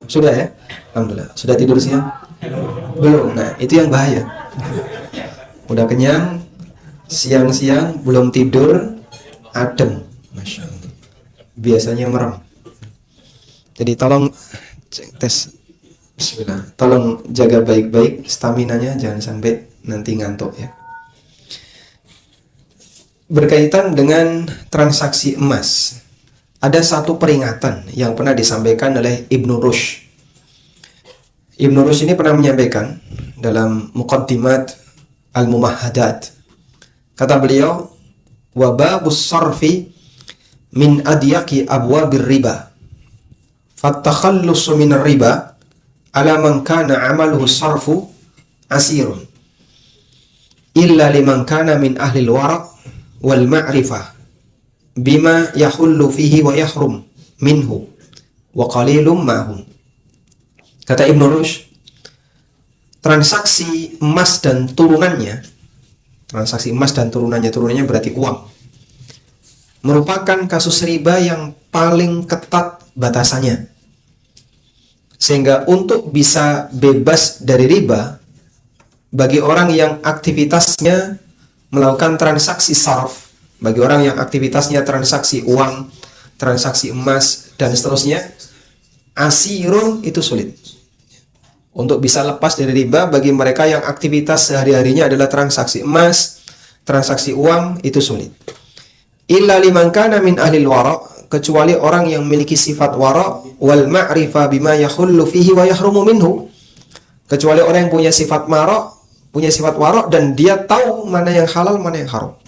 Sudah ya? Alhamdulillah. Sudah tidur siang? Belum. Nah, itu yang bahaya. Udah kenyang, siang-siang belum tidur, adem. Masya Allah. Biasanya merem. Jadi tolong tes. Bismillah. Tolong jaga baik-baik staminanya, jangan sampai nanti ngantuk ya. Berkaitan dengan transaksi emas, ada satu peringatan yang pernah disampaikan oleh Ibnu Rushd. Ibnu Rushd ini pernah menyampaikan dalam Muqaddimat Al-Mumahhadat. Kata beliau, wa babus sarfi min adyaqi abwabir riba. Fatakhallusu min riba ala man kana amaluhu sarfu asirun illa liman kana min ahli al-wara' wal ma'rifah bima yahullu fihi wa yahrum minhu wa qalilum mahum. Kata Ibnu Rushd, transaksi emas dan turunannya berarti uang, merupakan kasus riba yang paling ketat batasannya. Sehingga untuk bisa bebas dari riba, bagi orang yang aktivitasnya melakukan transaksi sarf, bagi orang yang aktivitasnya transaksi uang, transaksi emas, dan seterusnya, asirun, itu sulit. Untuk bisa lepas dari riba, bagi mereka yang aktivitas sehari-harinya adalah transaksi emas, transaksi uang, itu sulit. Illa liman kana min ahlil wara', kecuali orang yang memiliki sifat wara' wal ma'rifah bima yahullu fihi wa yahrumu minhu, kecuali orang yang punya sifat wara' dan dia tahu mana yang halal, mana yang haram.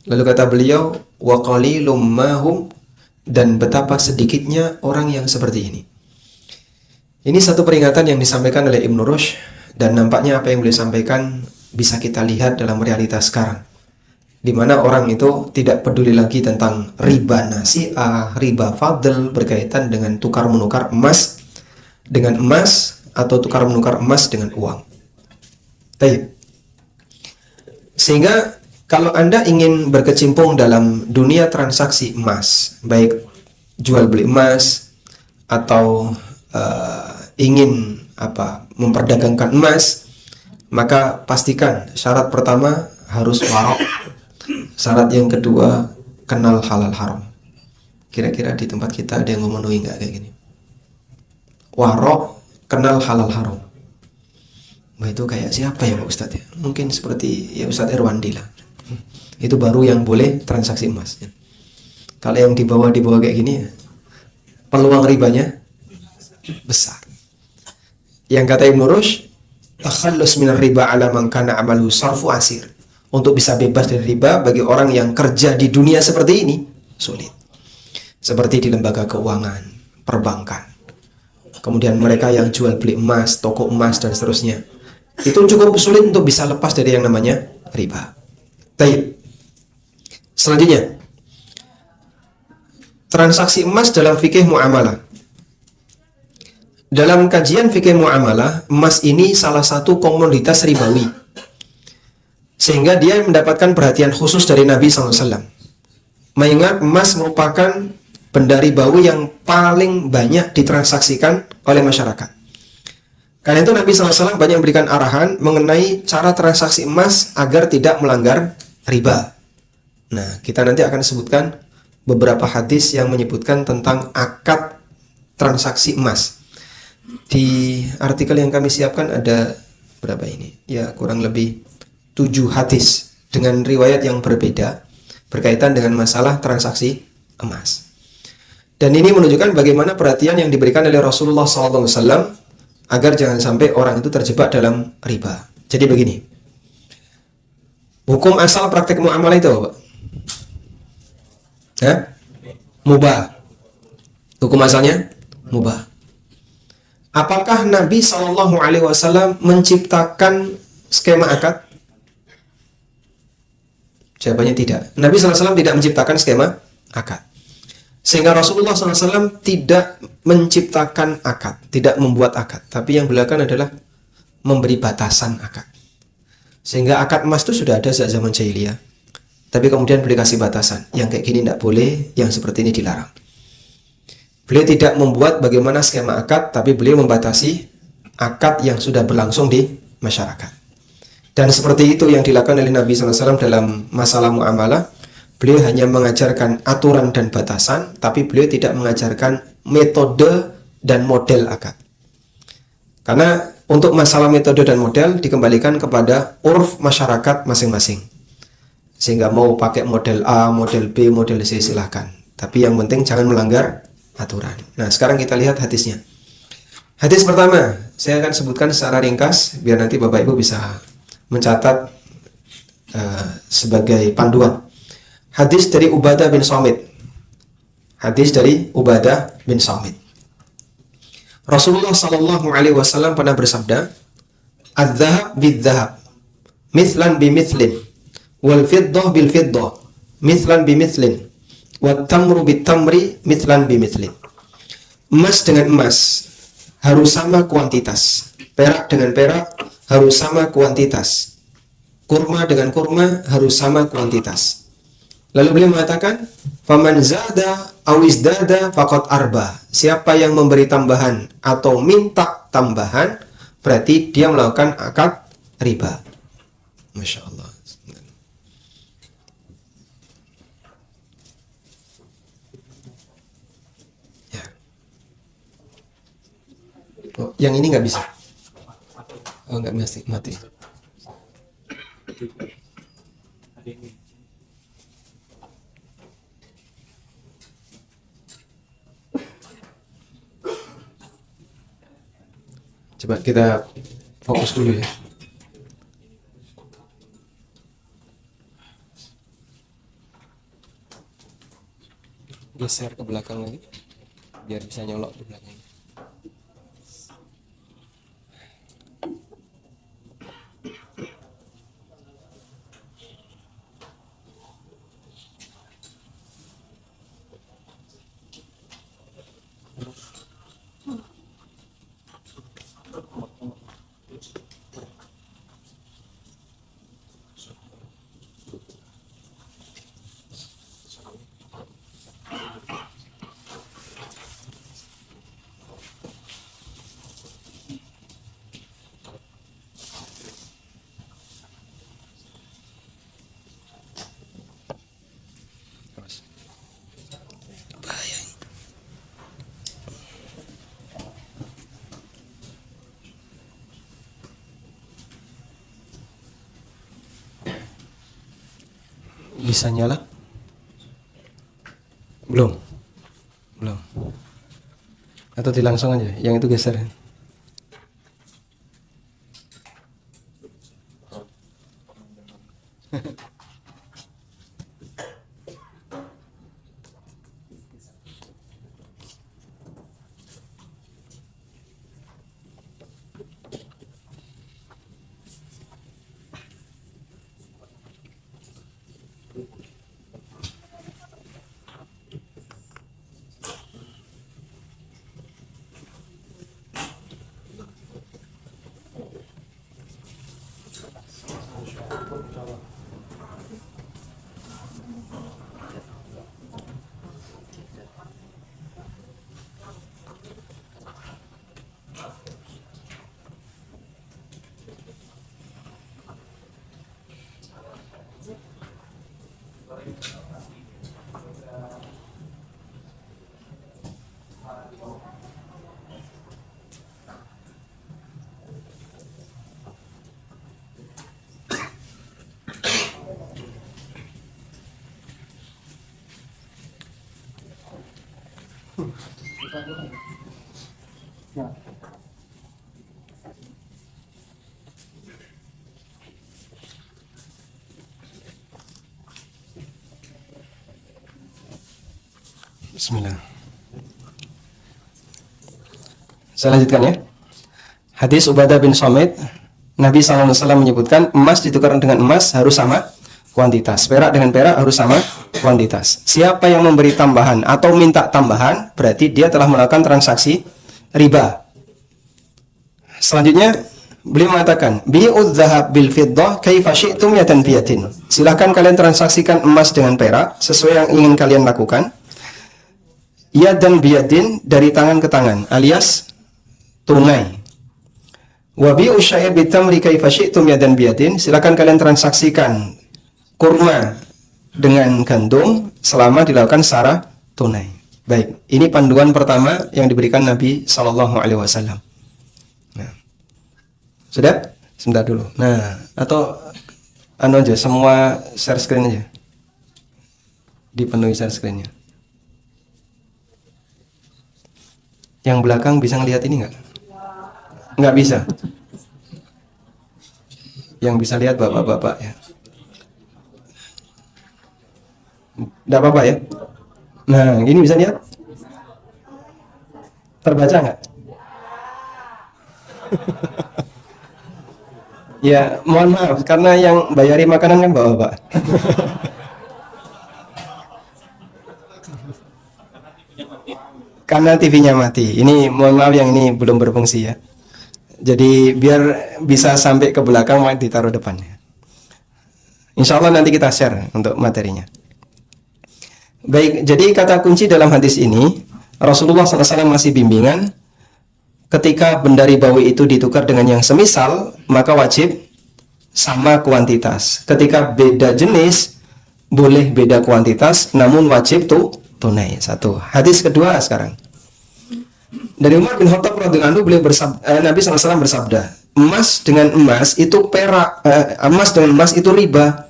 Lalu kata beliau, wa qalilum mahum, dan betapa sedikitnya orang yang seperti ini. Ini satu peringatan yang disampaikan oleh Ibnu Rushd, dan nampaknya apa yang beliau sampaikan bisa kita lihat dalam realitas sekarang, di mana orang itu tidak peduli lagi tentang riba nasi'ah, riba fadl berkaitan dengan tukar menukar emas dengan emas atau tukar menukar emas dengan uang. Baik. Sehingga kalau Anda ingin berkecimpung dalam dunia transaksi emas, baik jual beli emas atau ingin memperdagangkan emas, maka pastikan syarat pertama harus wara'. Syarat yang kedua, kenal halal haram. Kira-kira di tempat kita ada yang memenuhi nggak kayak gini? Wara', kenal halal haram. Wah, itu kayak siapa ya Pak Ustadz ya? Mungkin seperti ya Ustadz Irwandi lah. Itu baru yang boleh transaksi emas. Kalau yang dibawa kayak gini, peluang ribanya besar. Yang kata Ibnu Rushd, takhallus minar riba ala man kana amalu sarfu asir. Untuk bisa bebas dari riba bagi orang yang kerja di dunia seperti ini sulit. Seperti di lembaga keuangan, perbankan. Kemudian mereka yang jual beli emas, toko emas dan seterusnya. Itu cukup sulit untuk bisa lepas dari yang namanya riba. Baik. Selanjutnya, transaksi emas dalam fikih muamalah. Dalam kajian fikih muamalah, emas ini salah satu komoditas ribawi, sehingga dia mendapatkan perhatian khusus dari Nabi SAW. Mengingat emas merupakan benda ribawi yang paling banyak ditransaksikan oleh masyarakat. Karena itu Nabi SAW banyak memberikan arahan mengenai cara transaksi emas agar tidak melanggar riba. Nah, kita nanti akan sebutkan beberapa hadis yang menyebutkan tentang akad transaksi emas. Di artikel yang kami siapkan ada berapa ini? Ya, kurang lebih 7 hadis dengan riwayat yang berbeda berkaitan dengan masalah transaksi emas. Dan ini menunjukkan bagaimana perhatian yang diberikan oleh Rasulullah SAW agar jangan sampai orang itu terjebak dalam riba. Jadi begini, hukum asal praktek muamalah itu apa, Pak? Mubah. Hukum asalnya mubah. Apakah Nabi SAW menciptakan skema akad? Jawabannya tidak. Nabi SAW tidak menciptakan skema akad. Sehingga Rasulullah SAW tidak menciptakan akad, tidak membuat akad. Tapi yang beliau lakukan adalah memberi batasan akad. Sehingga akad emas itu sudah ada sejak zaman jahiliyah. Tapi kemudian beliau kasih batasan. Yang kayak gini tidak boleh, yang seperti ini dilarang. Beliau tidak membuat bagaimana skema akad, tapi beliau membatasi akad yang sudah berlangsung di masyarakat. Dan seperti itu yang dilakukan oleh Nabi SAW dalam masalah muamalah. Beliau hanya mengajarkan aturan dan batasan, tapi beliau tidak mengajarkan metode dan model akad. Karena untuk masalah metode dan model dikembalikan kepada urf masyarakat masing-masing. Sehingga mau pakai model A, model B, model C silahkan. Tapi yang penting jangan melanggar aturan. Nah, sekarang kita lihat hadisnya. Hadis pertama, saya akan sebutkan secara ringkas biar nanti Bapak Ibu bisa mencatat sebagai panduan. Hadis dari Ubadah bin Samit. Hadis dari Ubadah bin Samit. Rasulullah Shallallahu Alaihi Wasallam pernah bersabda, "Adzhab bidhahab, mithlan bimithlin, wal fiddah bil fiddah, mithlan bimithlin, wat tamru bit tamri, mithlan bimithlin." Emas dengan emas harus sama kuantitas, perak dengan perak harus sama kuantitas, kurma dengan kurma harus sama kuantitas. Lalu beliau mengatakan, "Faman zada aw izdada faqad arba." Siapa yang memberi tambahan atau minta tambahan, berarti dia melakukan akad riba. Masya Allah. Ya. Oh, yang ini nggak bisa. Oh, nggak mesti mati. Coba kita fokus dulu ya. Geser ke belakang lagi, biar bisa nyolok di belakang. Bisa nyala? Belum? Belum. Atau dilangsung aja, yang itu geser. Bismillah. Saya lanjutkan ya. Hadis Ubadah bin Samit, Nabi SAW menyebutkan emas ditukar dengan emas harus sama kuantitas, perak dengan perak harus sama kuantitas. Siapa yang memberi tambahan atau minta tambahan, berarti dia telah melakukan transaksi riba. Selanjutnya beliau mengatakan, bi'udz dzahab bil fiddah kaifa syi'tum yatan biyatin. Silakan kalian transaksikan emas dengan perak sesuai yang ingin kalian lakukan. yadan biyadin, dari tangan ke tangan, alias tunai. Wa bi'u syair bitamri kaifa syi'tum yadan biyadin, silakan kalian transaksikan kurma dengan gandum selama dilakukan secara tunai. Baik, ini panduan pertama yang diberikan Nabi Shallallahu Alaihi Wasallam. Nah, sudah? Sebentar dulu. Nah, atau anu aja, semua share screen aja. Dipenuhi share screen-nya. Yang belakang bisa ngelihat ini nggak? Nggak bisa. Yang bisa lihat bapak-bapak ya. Nggak apa-apa ya. Nah, ini bisa lihat? Terbaca nggak? Ya, mohon maaf karena yang bayari makanan kan bapak-bapak. Karena TV-nya mati. Ini mohon maaf yang ini belum berfungsi ya. Jadi biar bisa sampai ke belakang ditaruh depannya. Insya Allah nanti kita share untuk materinya. Baik, jadi kata kunci dalam hadis ini, Rasulullah SAW masih bimbingan. Ketika benda ribawi itu ditukar dengan yang semisal, maka wajib sama kuantitas. Ketika beda jenis, boleh beda kuantitas, namun wajib tunai. Satu. Hadis kedua sekarang. Dari Umar bin Khattab radhiyallahu anhu, beliau Nabi SAW bersabda, emas dengan emas itu perak, emas dengan emas itu riba.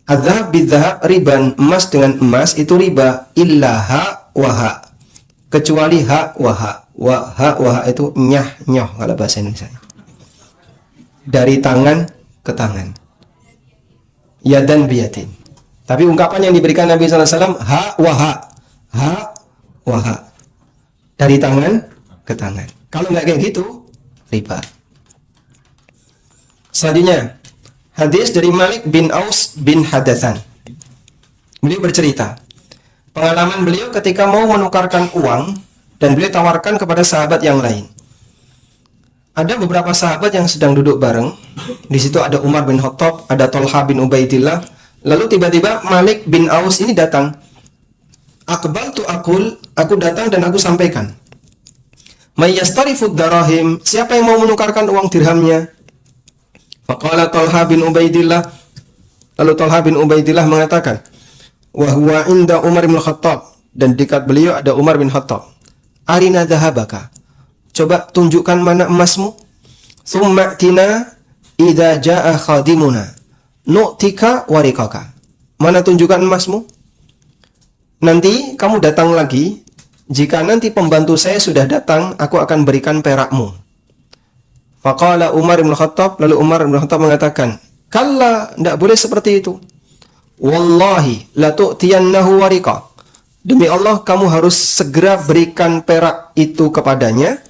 Adzhab bidzahab riban, emas dengan emas itu riba, illaha waha, kecuali hak waha. Waha itu nyah nyoh kalau bahasa Indonesia. Dari tangan ke tangan. Yadan biyadin. Tapi ungkapan yang diberikan Nabi SAW, ha waha. Dari tangan ke tangan. Kalau nggak kayak gitu, riba. Selanjutnya, hadis dari Malik bin Aus bin Hadatsan. Beliau bercerita, pengalaman beliau ketika mau menukarkan uang dan beliau tawarkan kepada sahabat yang lain. Ada beberapa sahabat yang sedang duduk bareng. Di situ ada Umar bin Khattab, ada Thalha bin Ubaidillah. Lalu tiba-tiba Malik bin Aus ini datang. Aku datang dan aku sampaikan. Mayyastarifud darahim, siapa yang mau menukarkan uang dirhamnya? Faqala Thalha bin Ubaidillah. Lalu Thalha bin Ubaidillah mengatakan, wa huwa inda Umar bin Khattab, dan dekat beliau ada Umar bin Khattab. Arina dhahabaka, coba tunjukkan mana emasmu. Tsumma tina idza jaa khadimuna nu'tika warikaka, mana tunjukkan emasmu. Nanti kamu datang lagi. Jika nanti pembantu saya sudah datang, aku akan berikan perakmu. Faqala Umar bin Khattab, lalu Umar bin Khattab mengatakan, kalla, tidak boleh seperti itu. Wallahi la tu'tiyannahu warika, demi Allah kamu harus segera berikan perak itu kepadanya.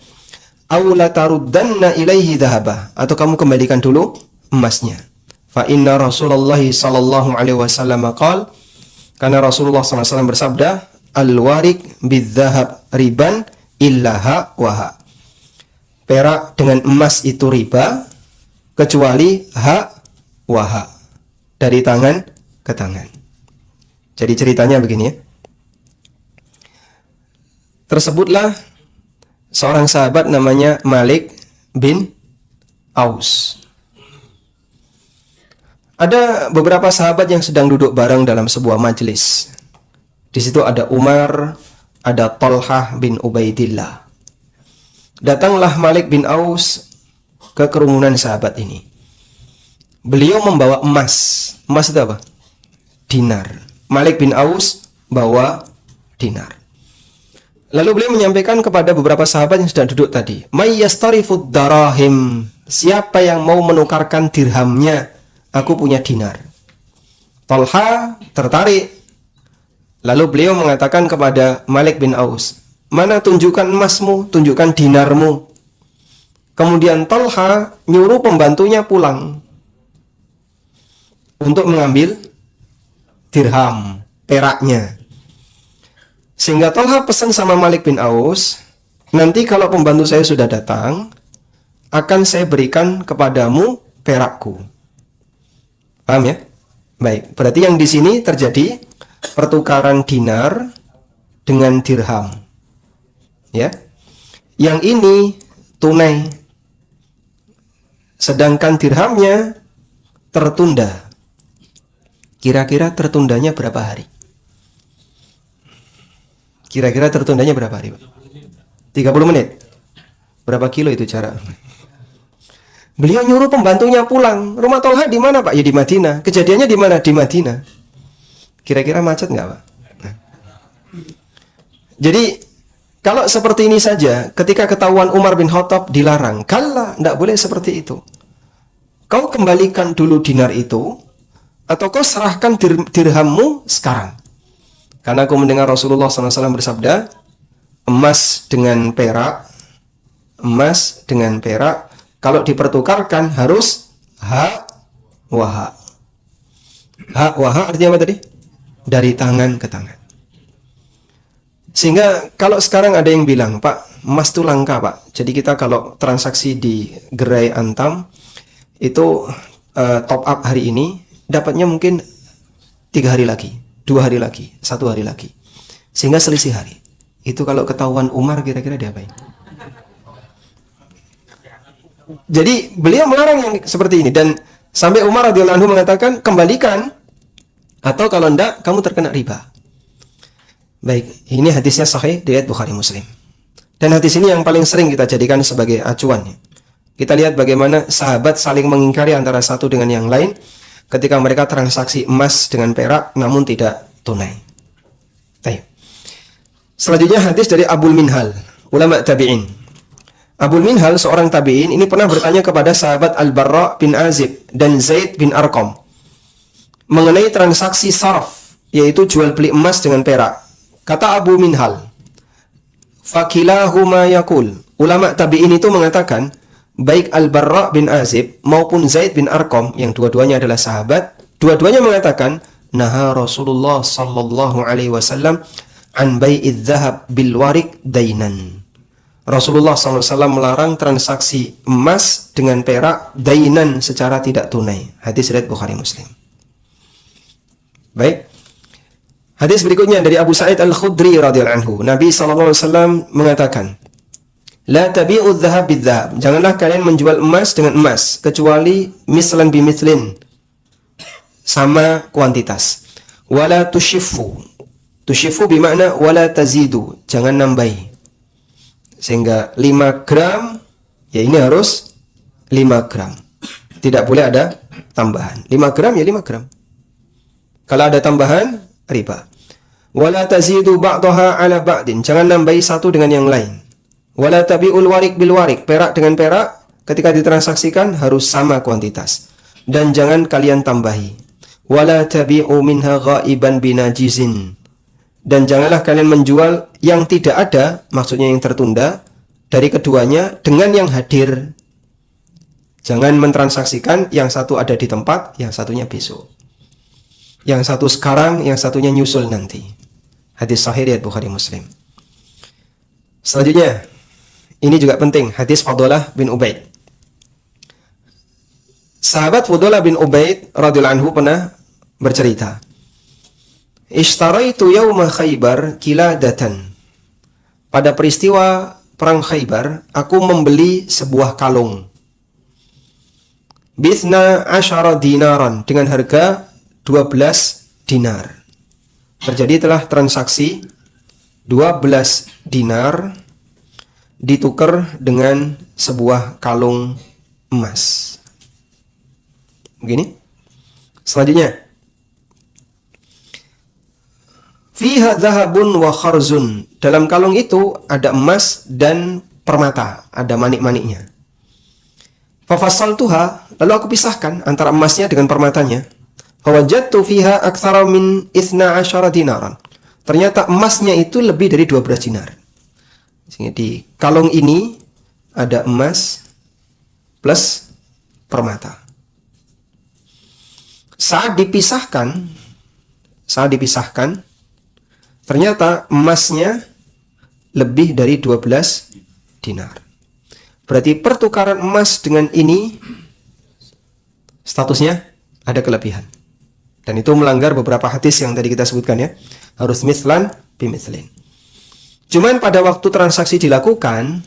Aw la taruddanna ilaihi dhahabah, atau kamu kembalikan dulu emasnya. Fa inna Rasulullah sallallahu alaihi wasallam qala, karena Rasulullah SAW bersabda, al-warik bidzahab riban illaha waha, perak dengan emas itu riba kecuali ha waha, dari tangan ke tangan. Jadi ceritanya begini ya. Tersebutlah seorang sahabat namanya Malik bin Aus. Ada beberapa sahabat yang sedang duduk bareng dalam sebuah majelis. Di situ ada Umar, ada Thalha bin Ubaidillah. Datanglah Malik bin Aus ke kerumunan sahabat ini. Beliau membawa emas. Emas itu apa? Dinar. Malik bin Aus bawa dinar. Lalu beliau menyampaikan kepada beberapa sahabat yang sedang duduk tadi, mayyastarifud darahim, siapa yang mau menukarkan dirhamnya? Aku punya dinar. Thalha tertarik. Lalu beliau mengatakan kepada Malik bin Aus, mana tunjukkan emasmu, tunjukkan dinarmu. Kemudian Thalha nyuruh pembantunya pulang untuk mengambil dirham, peraknya. Sehingga Thalha pesan sama Malik bin Aus, nanti kalau pembantu saya sudah datang, akan saya berikan kepadamu perakku. Paham ya? Baik, berarti yang di sini terjadi pertukaran dinar dengan dirham. Ya. Yang ini tunai. Sedangkan dirhamnya tertunda. Kira-kira tertundanya berapa hari? Kira-kira tertundanya berapa hari, Pak? 30 menit. Berapa kilo itu cara? Beliau nyuruh pembantunya pulang. Rumah Tolha di mana, Pak? Ya di Madinah. Kejadiannya di mana? Di Madinah. Kira-kira macet nggak, Pak? Nah. Jadi kalau seperti ini saja, ketika ketahuan Umar bin Khattab dilarang, kalla, tidak boleh seperti itu. Kau kembalikan dulu dinar itu, atau kau serahkan dirhammu sekarang. Karena aku mendengar Rasulullah SAW bersabda, emas dengan perak, kalau dipertukarkan harus hak wa hak. Hak wa hak artinya apa tadi? Dari tangan ke tangan. Sehingga kalau sekarang ada yang bilang, Pak, emas itu langka, Pak. Jadi kita kalau transaksi di gerai Antam, itu top up hari ini, dapatnya mungkin 3 hari lagi, 2 hari lagi, 1 hari lagi. Sehingga selisih hari. Itu kalau ketahuan Umar kira-kira diapain? Jadi beliau melarang yang seperti ini. Dan sampai Umar radhiyallahu anhu mengatakan, kembalikan, atau kalau enggak, kamu terkena riba. Baik, ini hadisnya sahih riwayat Bukhari Muslim. Dan hadis ini yang paling sering kita jadikan sebagai acuan. Kita lihat bagaimana sahabat saling mengingkari antara satu dengan yang lain ketika mereka transaksi emas dengan perak namun tidak tunai. Baik. Selanjutnya hadis dari Abul Minhal, ulama tabi'in. Abul Minhal seorang tabi'in ini pernah bertanya kepada sahabat Al-Barra bin Azib dan Zaid bin Arqam mengenai transaksi sarf, yaitu jual beli emas dengan perak. Kata Abu Minhal, fakilahuma yakul. Ulama tabi'in itu mengatakan, baik Al-Barra bin Azib maupun Zaid bin Arqam, yang dua-duanya adalah sahabat, dua-duanya mengatakan, naha Rasulullah sallallahu alaihi wasallam an bai'idz dzahab bil warik dainan. Rasulullah SAW melarang transaksi emas dengan perak dainan secara tidak tunai. Hadis riwayat Bukhari Muslim. Baik. Hadis berikutnya dari Abu Sa'id Al-Khudri radhiyallahu anhu. Nabi SAW mengatakan, la tabi'udz dzahab bidzahab. Janganlah kalian menjual emas dengan emas kecuali mislan bimithlin, sama kuantitas. Wala tushiffu. Tushiffu bermakna wala tazidu. Jangan nambahi. Sehingga 5 gram, ya ini harus 5 gram. Tidak boleh ada tambahan. 5 gram ya 5 gram. Kalau ada tambahan, riba. Wala tazidu ba'daha ala ba'din. Jangan nambahi satu dengan yang lain. Wala tabi'ul warik bil warik. Perak dengan perak ketika ditransaksikan harus sama kuantitas. Dan jangan kalian tambahi. Wala tabi'u minha ghaiban binajizin. Dan janganlah kalian menjual yang tidak ada, maksudnya yang tertunda, dari keduanya dengan yang hadir. Jangan mentransaksikan yang satu ada di tempat, yang satunya besok. Yang satu sekarang, yang satunya nyusul nanti. Hadis sahih riwayat Bukhari Muslim. Selanjutnya, ini juga penting, hadis Fadhalah bin Ubaid. Sahabat Fadhalah bin Ubaid radhiyallahu anhu pernah bercerita, Ishtaraitu yawma Khaybar kiladatan. Pada peristiwa perang Khaybar, aku membeli sebuah kalung. Bithna asyara dinaran, dengan harga 12 dinar. Terjadi telah transaksi 12 dinar ditukar dengan sebuah kalung emas. Begini. Selanjutnya, fiha dhahabun wa kharzun. Dalam kalung itu ada emas dan permata, ada manik-maniknya. Fafassaltuha, lalu aku pisahkan antara emasnya dengan permatanya. Fawajadtu fiha aktsara min 12 dinaran. Ternyata emasnya itu lebih dari 12 dinar. Sehingga di kalung ini ada emas plus permata. Saat dipisahkan, ternyata emasnya lebih dari 12 dinar. Berarti pertukaran emas dengan ini statusnya ada kelebihan. Dan itu melanggar beberapa hadis yang tadi kita sebutkan ya. Harus mithlan bimithlin. Cuman pada waktu transaksi dilakukan,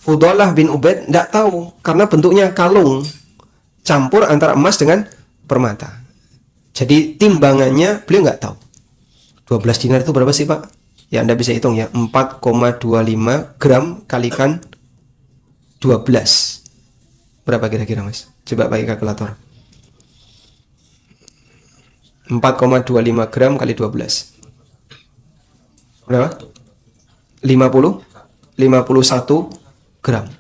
Fudalah bin Ubaid tidak tahu karena bentuknya kalung campur antara emas dengan permata. Jadi timbangannya beliau nggak tahu. 12 dinar itu berapa sih Pak? Ya Anda bisa hitung ya, 4,25 gram kalikan 12. Berapa kira-kira Mas? Coba pakai kalkulator. 4,25 gram kali 12. Berapa? 51 gram.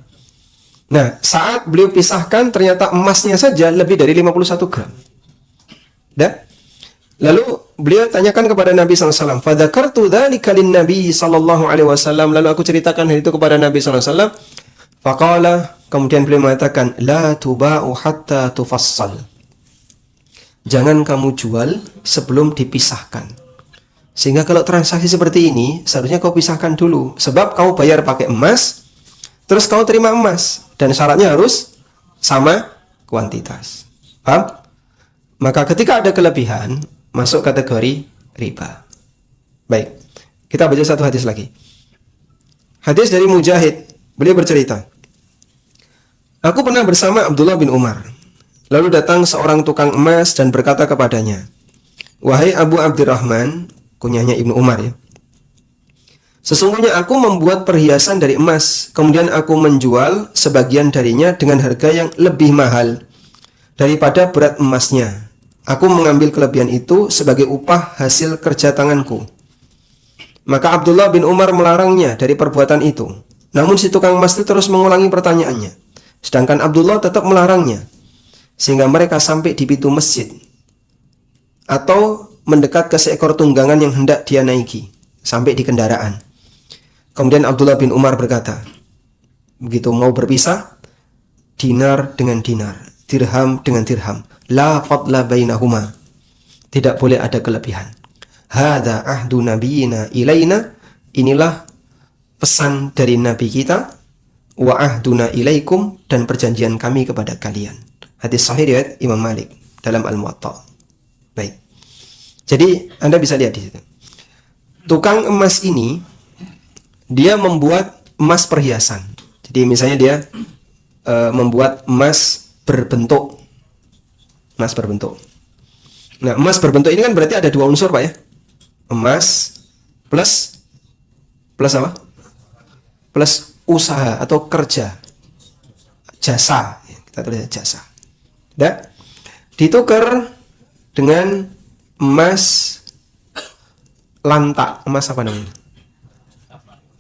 Nah, saat beliau pisahkan ternyata emasnya saja lebih dari 51 gram. Dah? Lalu beliau tanyakan kepada Nabi SAW. Fadzakartu dzalika lin-Nabi sallallahu alaihi wasallam. Lalu aku ceritakan hal itu kepada Nabi SAW. Faqala, kemudian beliau mengatakan, la tuba'u hatta tufassal. Jangan kamu jual sebelum dipisahkan. Sehingga kalau transaksi seperti ini, seharusnya kau pisahkan dulu. Sebab kau bayar pakai emas, terus kau terima emas. Dan syaratnya harus sama kuantitas. Paham? Maka ketika ada kelebihan, masuk kategori riba. Baik, kita baca satu hadis lagi. Hadis dari Mujahid, beliau bercerita, aku pernah bersama Abdullah bin Umar. Lalu datang seorang tukang emas dan berkata kepadanya, wahai Abu Abdurrahman, kunyahnya Ibnu Umar ya, sesungguhnya aku membuat perhiasan dari emas, kemudian aku menjual sebagian darinya dengan harga yang lebih mahal daripada berat emasnya. Aku mengambil kelebihan itu sebagai upah hasil kerja tanganku. Maka Abdullah bin Umar melarangnya dari perbuatan itu. Namun si tukang emas itu terus mengulangi pertanyaannya. Sedangkan Abdullah tetap melarangnya. Sehingga mereka sampai di pintu masjid. Atau mendekat ke seekor tunggangan yang hendak dia naiki. Sampai di kendaraan. Kemudian Abdullah bin Umar berkata, begitu mau berpisah, dinar dengan dinar, dirham dengan dirham, la fadla bainahuma, tidak boleh ada kelebihan. Hadza ahdu nabiyina ilaina, inilah pesan dari nabi kita, wa ahduna ilaikum, dan perjanjian kami kepada kalian. Hadis sahih riwayat Imam Malik dalam Al-Muwatta. Baik. Jadi Anda bisa lihat di situ. Tukang emas ini dia membuat emas perhiasan. Jadi misalnya dia membuat emas berbentuk. Emas berbentuk. Nah, emas berbentuk ini kan berarti ada dua unsur, Pak ya. Emas plus apa? Plus usaha atau kerja. Jasa. Kita tulis jasa. Nah, ditukar dengan emas lantak. Emas apa namanya?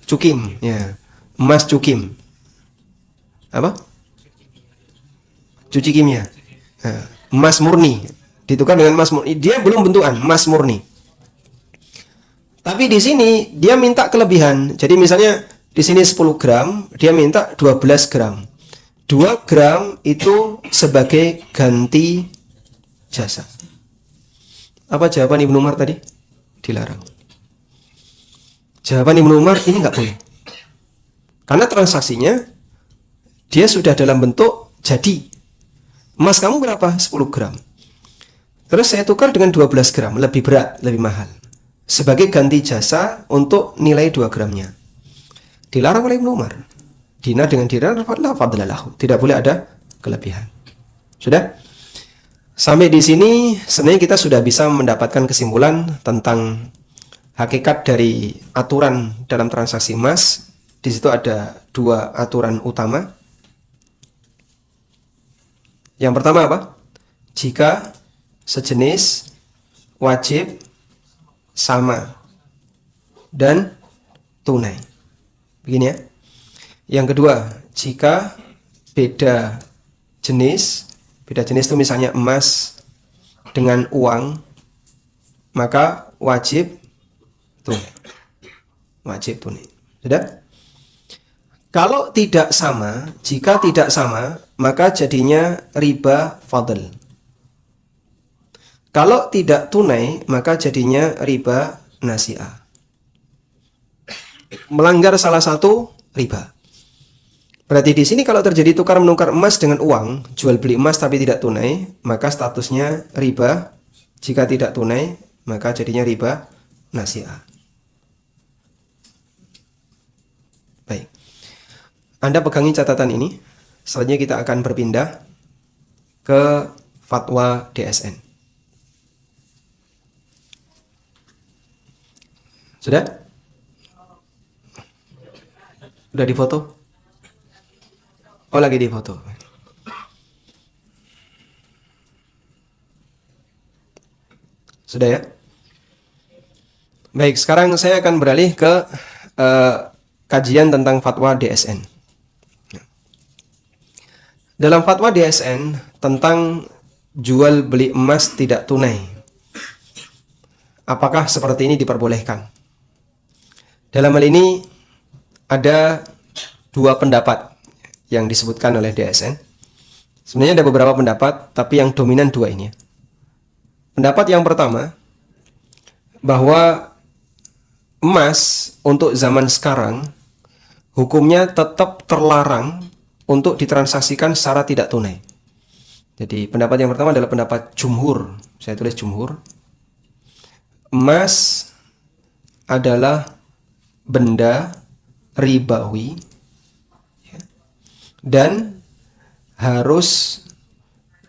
Cukim, ya. Emas cukim. Apa? Cuci kimia. Nah, emas murni ditukar dengan emas murni. Dia belum bentukan emas murni. Tapi di sini dia minta kelebihan. Jadi misalnya di sini 10 gram, dia minta 12 gram. 2 gram itu sebagai ganti jasa. Apa jawaban Ibnu Umar tadi? Dilarang. Jawaban Ibnu Umar ini nggak boleh. Karena transaksinya dia sudah dalam bentuk jadi. Emas kamu berapa? 10 gram. Terus saya tukar dengan 12 gram, lebih berat, lebih mahal. Sebagai ganti jasa untuk nilai 2 gramnya. Dilarang oleh Ibnu Umar. Dinar dengan dinar, la fadla lahu. Tidak boleh ada kelebihan. Sudah? Sampai di sini sebenarnya kita sudah bisa mendapatkan kesimpulan tentang hakikat dari aturan dalam transaksi emas. Di situ ada 2 aturan utama. Yang pertama apa? Jika sejenis wajib sama dan tunai. Begini ya. Yang kedua, jika beda jenis itu misalnya emas dengan uang, maka wajib tunai. Wajib tunai. Sudah? Kalau tidak sama, jika tidak sama, maka jadinya riba fadl. Kalau tidak tunai, maka jadinya riba nasi'ah. Melanggar salah satu riba. Berarti di sini kalau terjadi tukar menukar emas dengan uang, jual beli emas tapi tidak tunai, maka statusnya riba. Jika tidak tunai, maka jadinya riba nasi'ah. Baik. Anda pegangi catatan ini. Selanjutnya kita akan berpindah ke fatwa DSN. Sudah? Udah difoto? Oh, lagi difoto. Sudah ya? Baik, sekarang saya akan beralih ke kajian tentang fatwa DSN. Dalam fatwa DSN tentang jual beli emas tidak tunai, apakah seperti ini diperbolehkan? Dalam hal ini ada dua pendapat yang disebutkan oleh DSN. Sebenarnya ada beberapa pendapat, tapi yang dominan dua ini. Pendapat yang pertama, bahwa emas untuk zaman sekarang hukumnya tetap terlarang untuk ditransaksikan secara tidak tunai. Jadi pendapat yang pertama adalah pendapat jumhur. Saya tulis jumhur. Emas adalah benda ribawi dan harus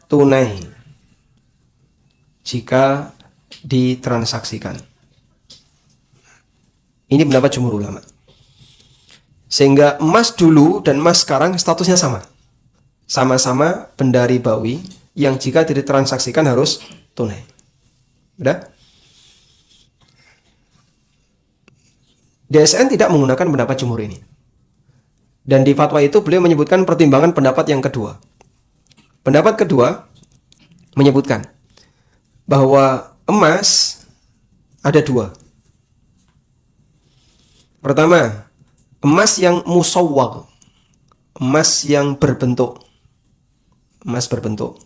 tunai jika ditransaksikan. Ini pendapat jumhur ulama. Sehingga emas dulu dan emas sekarang statusnya sama. Sama-sama benda ribawi yang jika ditransaksikan harus tunai. Udah? DSN tidak menggunakan pendapat jumhur ini. Dan di fatwa itu beliau menyebutkan pertimbangan pendapat yang kedua. Pendapat kedua menyebutkan bahwa emas ada dua. Pertama, emas yang musawwag, emas yang berbentuk. Emas berbentuk.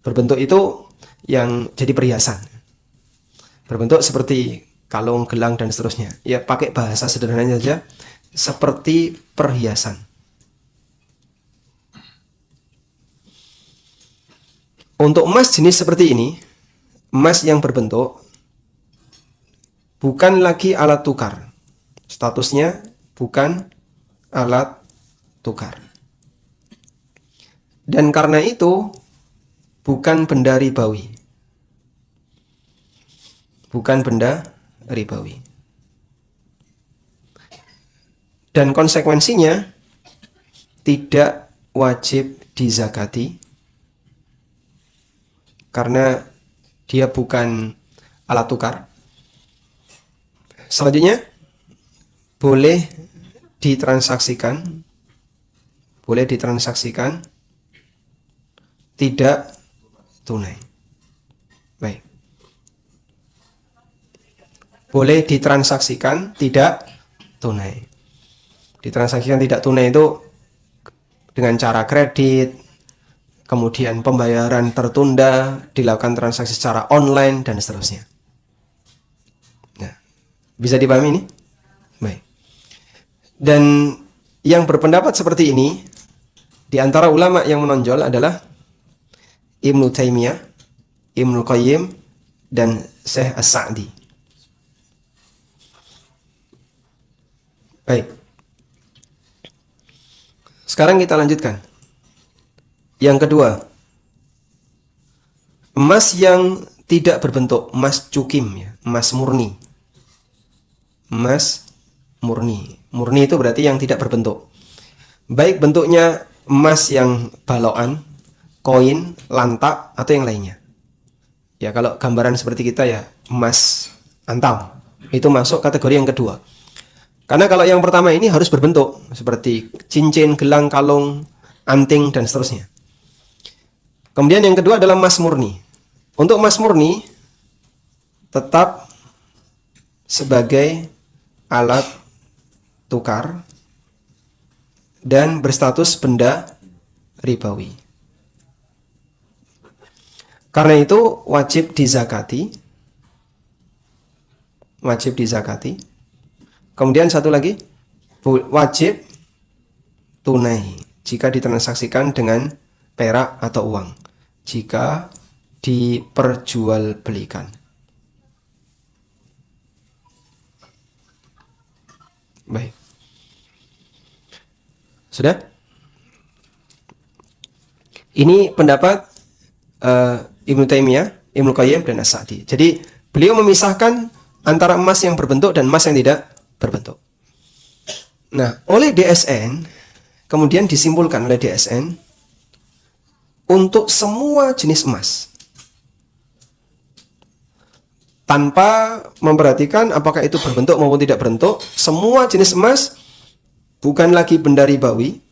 Berbentuk itu yang jadi perhiasan. Berbentuk seperti kalung, gelang, dan seterusnya. Ya, pakai bahasa sederhananya saja, seperti perhiasan. Untuk emas jenis seperti ini, emas yang berbentuk, bukan lagi alat tukar. Statusnya bukan alat tukar. Dan karena itu, bukan benda ribawi. Bukan benda ribawi. Dan konsekuensinya tidak wajib dizakati karena dia bukan alat tukar. Selanjutnya boleh ditransaksikan tidak tunai. Baik. Boleh ditransaksikan tidak tunai. Ditransaksikan tidak tunai itu dengan cara kredit, kemudian pembayaran tertunda, dilakukan transaksi secara online, dan seterusnya. Nah, bisa dipahami ini? Baik. Dan yang berpendapat seperti ini, di antara ulama yang menonjol adalah Ibnu Taimiyah, Ibnu Qayyim, dan Syekh As-Sa'di. Baik. Sekarang kita lanjutkan. Yang kedua, emas yang tidak berbentuk, emas cukim, ya, emas murni. Emas murni. Murni itu berarti yang tidak berbentuk. Baik bentuknya emas yang balokan, koin, lantak, atau yang lainnya. Ya, kalau gambaran seperti kita ya, emas antam. Itu masuk kategori yang kedua. Karena kalau yang pertama ini harus berbentuk, seperti cincin, gelang, kalung, anting, dan seterusnya. Kemudian yang kedua adalah emas murni. Untuk emas murni, tetap sebagai alat tukar dan berstatus benda ribawi. Karena itu wajib dizakati. Kemudian satu lagi, wajib tunai jika ditransaksikan dengan perak atau uang, jika diperjualbelikan. Baik. Sudah? Ini pendapat Ibnu Taimiyah, Ibnu Qayyim dan As-Sa'di. Jadi beliau memisahkan antara emas yang berbentuk dan emas yang tidak berbentuk. Nah, oleh DSN kemudian disimpulkan oleh DSN untuk semua jenis emas tanpa memperhatikan apakah itu berbentuk maupun tidak berbentuk, semua jenis emas bukan lagi benda ribawi,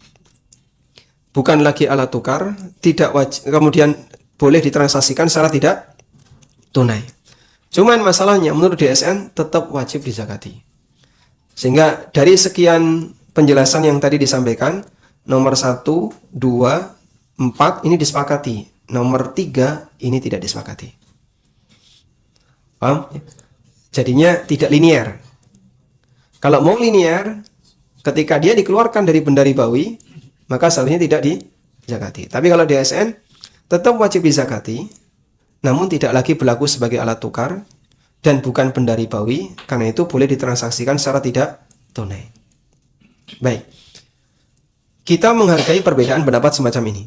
bukan lagi alat tukar, tidak wajib, kemudian boleh ditransaksikan secara tidak tunai. Cuman masalahnya menurut DSN tetap wajib dizakati. Sehingga dari sekian penjelasan yang tadi disampaikan, nomor 1, 2, 4 ini disepakati, nomor 3 ini tidak disepakati. Paham? Jadinya tidak linear. Kalau mau linear, ketika dia dikeluarkan dari benda ribawi, maka seharusnya tidak dizakati. Tapi kalau DSN tetap wajib dizakati, namun tidak lagi berlaku sebagai alat tukar dan bukan benda ribawi, karena itu boleh ditransaksikan secara tidak tunai. Baik. Kita menghargai perbedaan pendapat semacam ini.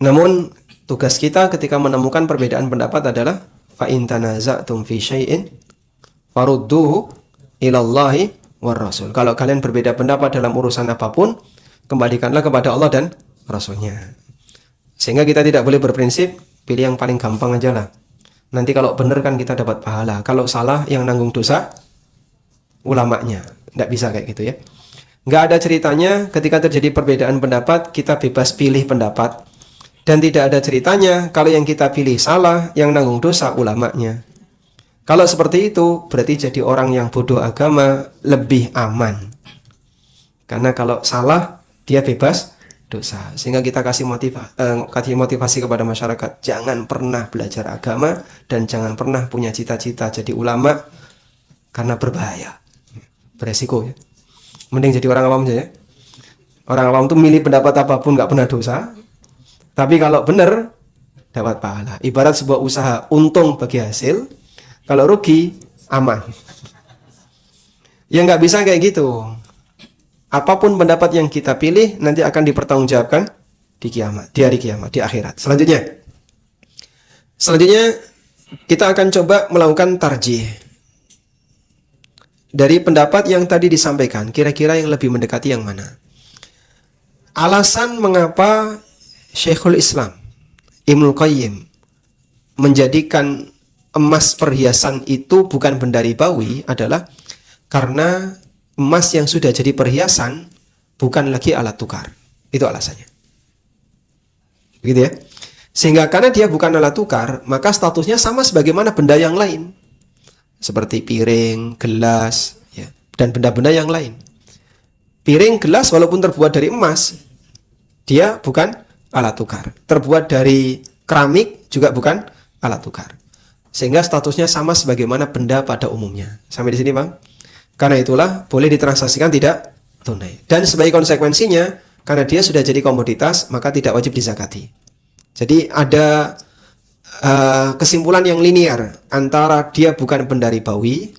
Namun tugas kita ketika menemukan perbedaan pendapat adalah fa in tanaza'tum fi syai'in farudduhu ila Allahi war Rasul. Kalau kalian berbeda pendapat dalam urusan apapun, kembalikanlah kepada Allah dan Rasulnya. Sehingga kita tidak boleh berprinsip pilih yang paling gampang aja lah. Nanti kalau benar kan kita dapat pahala. Kalau salah yang nanggung dosa ulamanya. Tidak bisa kayak gitu ya. Nggak ada ceritanya ketika terjadi perbedaan pendapat kita bebas pilih pendapat. Dan tidak ada ceritanya kalau yang kita pilih salah yang nanggung dosa ulamanya. Kalau seperti itu berarti jadi orang yang bodoh agama lebih aman. Karena kalau salah dia bebas dosa. Sehingga kita kasih motivasi kepada masyarakat, jangan pernah belajar agama dan jangan pernah punya cita-cita jadi ulama karena berbahaya, beresiko ya. Mending jadi orang awam saja. Orang awam tuh milih pendapat apapun nggak pernah dosa, tapi kalau benar dapat pahala. Ibarat sebuah usaha, untung bagi hasil, kalau rugi aman. Ya nggak bisa kayak gitu. Apapun pendapat yang kita pilih nanti akan dipertanggungjawabkan di kiamat, di hari kiamat, di akhirat. Selanjutnya kita akan coba melakukan tarjih dari pendapat yang tadi disampaikan. Kira-kira yang lebih mendekati yang mana? Alasan mengapa Syekhul Islam Ibnu Qayyim menjadikan emas perhiasan itu bukan benda ribawi adalah karena emas yang sudah jadi perhiasan bukan lagi alat tukar. Itu alasannya. Begitu ya. Sehingga karena dia bukan alat tukar, maka statusnya sama sebagaimana benda yang lain. Seperti piring, gelas, ya, dan benda-benda yang lain. Piring, gelas walaupun terbuat dari emas, dia bukan alat tukar. Terbuat dari keramik juga bukan alat tukar. Sehingga statusnya sama sebagaimana benda pada umumnya. Sampai di sini, Bang? Karena itulah boleh ditransaksikan tidak tunai. Dan sebagai konsekuensinya, karena dia sudah jadi komoditas, maka tidak wajib dizakati. Jadi ada kesimpulan yang linear antara dia bukan benda ribawi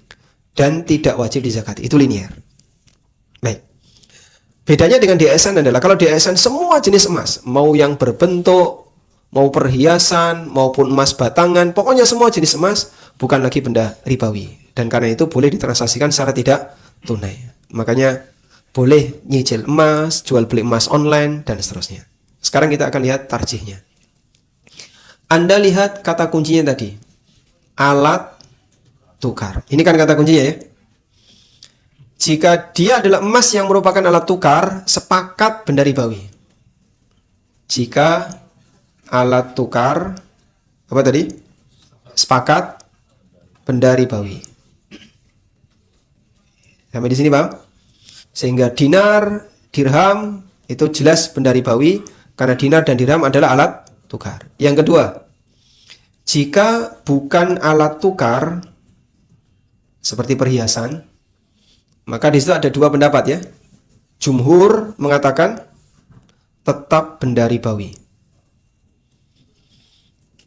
dan tidak wajib dizakati. Itu linear. Baik. Bedanya dengan DSN adalah kalau DSN semua jenis emas, mau yang berbentuk, mau perhiasan, maupun emas batangan, pokoknya semua jenis emas bukan lagi benda ribawi. Dan karena itu boleh ditransaksikan secara tidak tunai. Makanya boleh nyicil emas, jual beli emas online, dan seterusnya. Sekarang kita akan lihat tarjihnya. Anda lihat kata kuncinya tadi. Alat tukar. Ini kan kata kuncinya ya. Jika dia adalah emas yang merupakan alat tukar, sepakat benda ribawi. Jika alat tukar, apa tadi? Sepakat benda ribawi. Sampai di sini, Bang. Sehingga dinar, dirham itu jelas benda ribawi karena dinar dan dirham adalah alat tukar. Yang kedua, jika bukan alat tukar seperti perhiasan, maka di situ ada dua pendapat ya. Jumhur mengatakan tetap benda ribawi.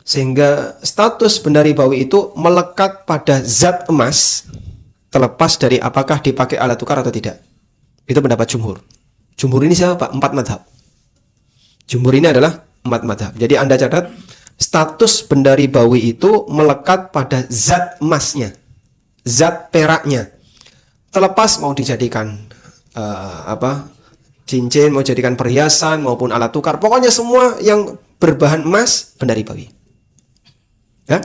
Sehingga status benda ribawi itu melekat pada zat emas, terlepas dari apakah dipakai alat tukar atau tidak. Itu pendapat jumhur. Jumhur ini siapa Pak? 4 madhab. Jumhur ini adalah 4 madhab. Jadi Anda catat, status benda ribawi itu melekat pada zat emasnya, zat peraknya. Terlepas mau dijadikan cincin, mau jadikan perhiasan maupun alat tukar, pokoknya semua yang berbahan emas benda ribawi. Ya.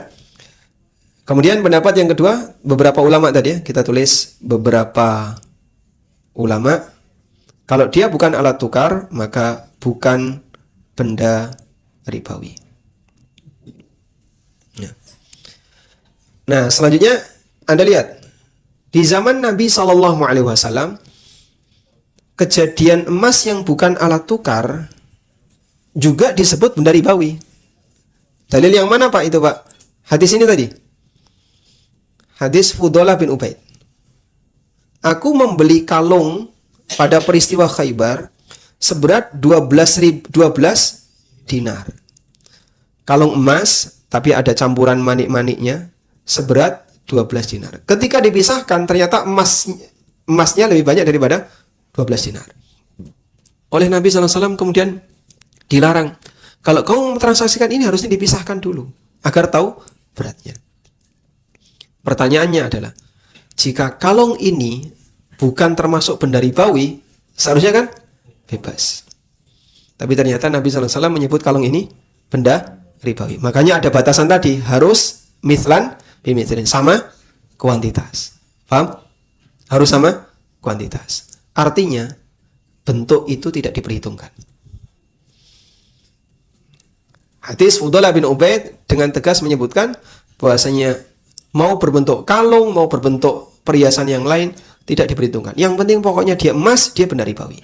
Kemudian pendapat yang kedua, beberapa ulama tadi ya, kita tulis beberapa ulama, kalau dia bukan alat tukar maka bukan benda ribawi. Ya. Nah, selanjutnya Anda lihat di zaman Nabi SAW, kejadian emas yang bukan alat tukar juga disebut benda ribawi. Dalil yang mana Pak itu Pak? Hadis ini tadi. Hadis Fudalah bin Ubaid. Aku membeli kalung pada peristiwa Khaybar seberat 12 dinar. Kalung emas tapi ada campuran manik-maniknya seberat 12 dinar. Ketika dipisahkan ternyata emasnya lebih banyak daripada 12 dinar. Oleh Nabi SAW kemudian dilarang. Kalau kau mentransaksikan ini harusnya dipisahkan dulu agar tahu beratnya. Pertanyaannya adalah, jika kalung ini bukan termasuk benda ribawi, seharusnya kan bebas. Tapi ternyata Nabi SAW menyebut kalung ini benda ribawi. Makanya ada batasan tadi, harus mithlan bimithlin, sama kuantitas. Paham? Harus sama kuantitas. Artinya bentuk itu tidak diperhitungkan. Hadis Fudalah bin Ubaid dengan tegas menyebutkan bahwasanya mau berbentuk kalung, mau berbentuk perhiasan yang lain tidak diperhitungkan. Yang penting pokoknya dia emas, dia benda ribawi.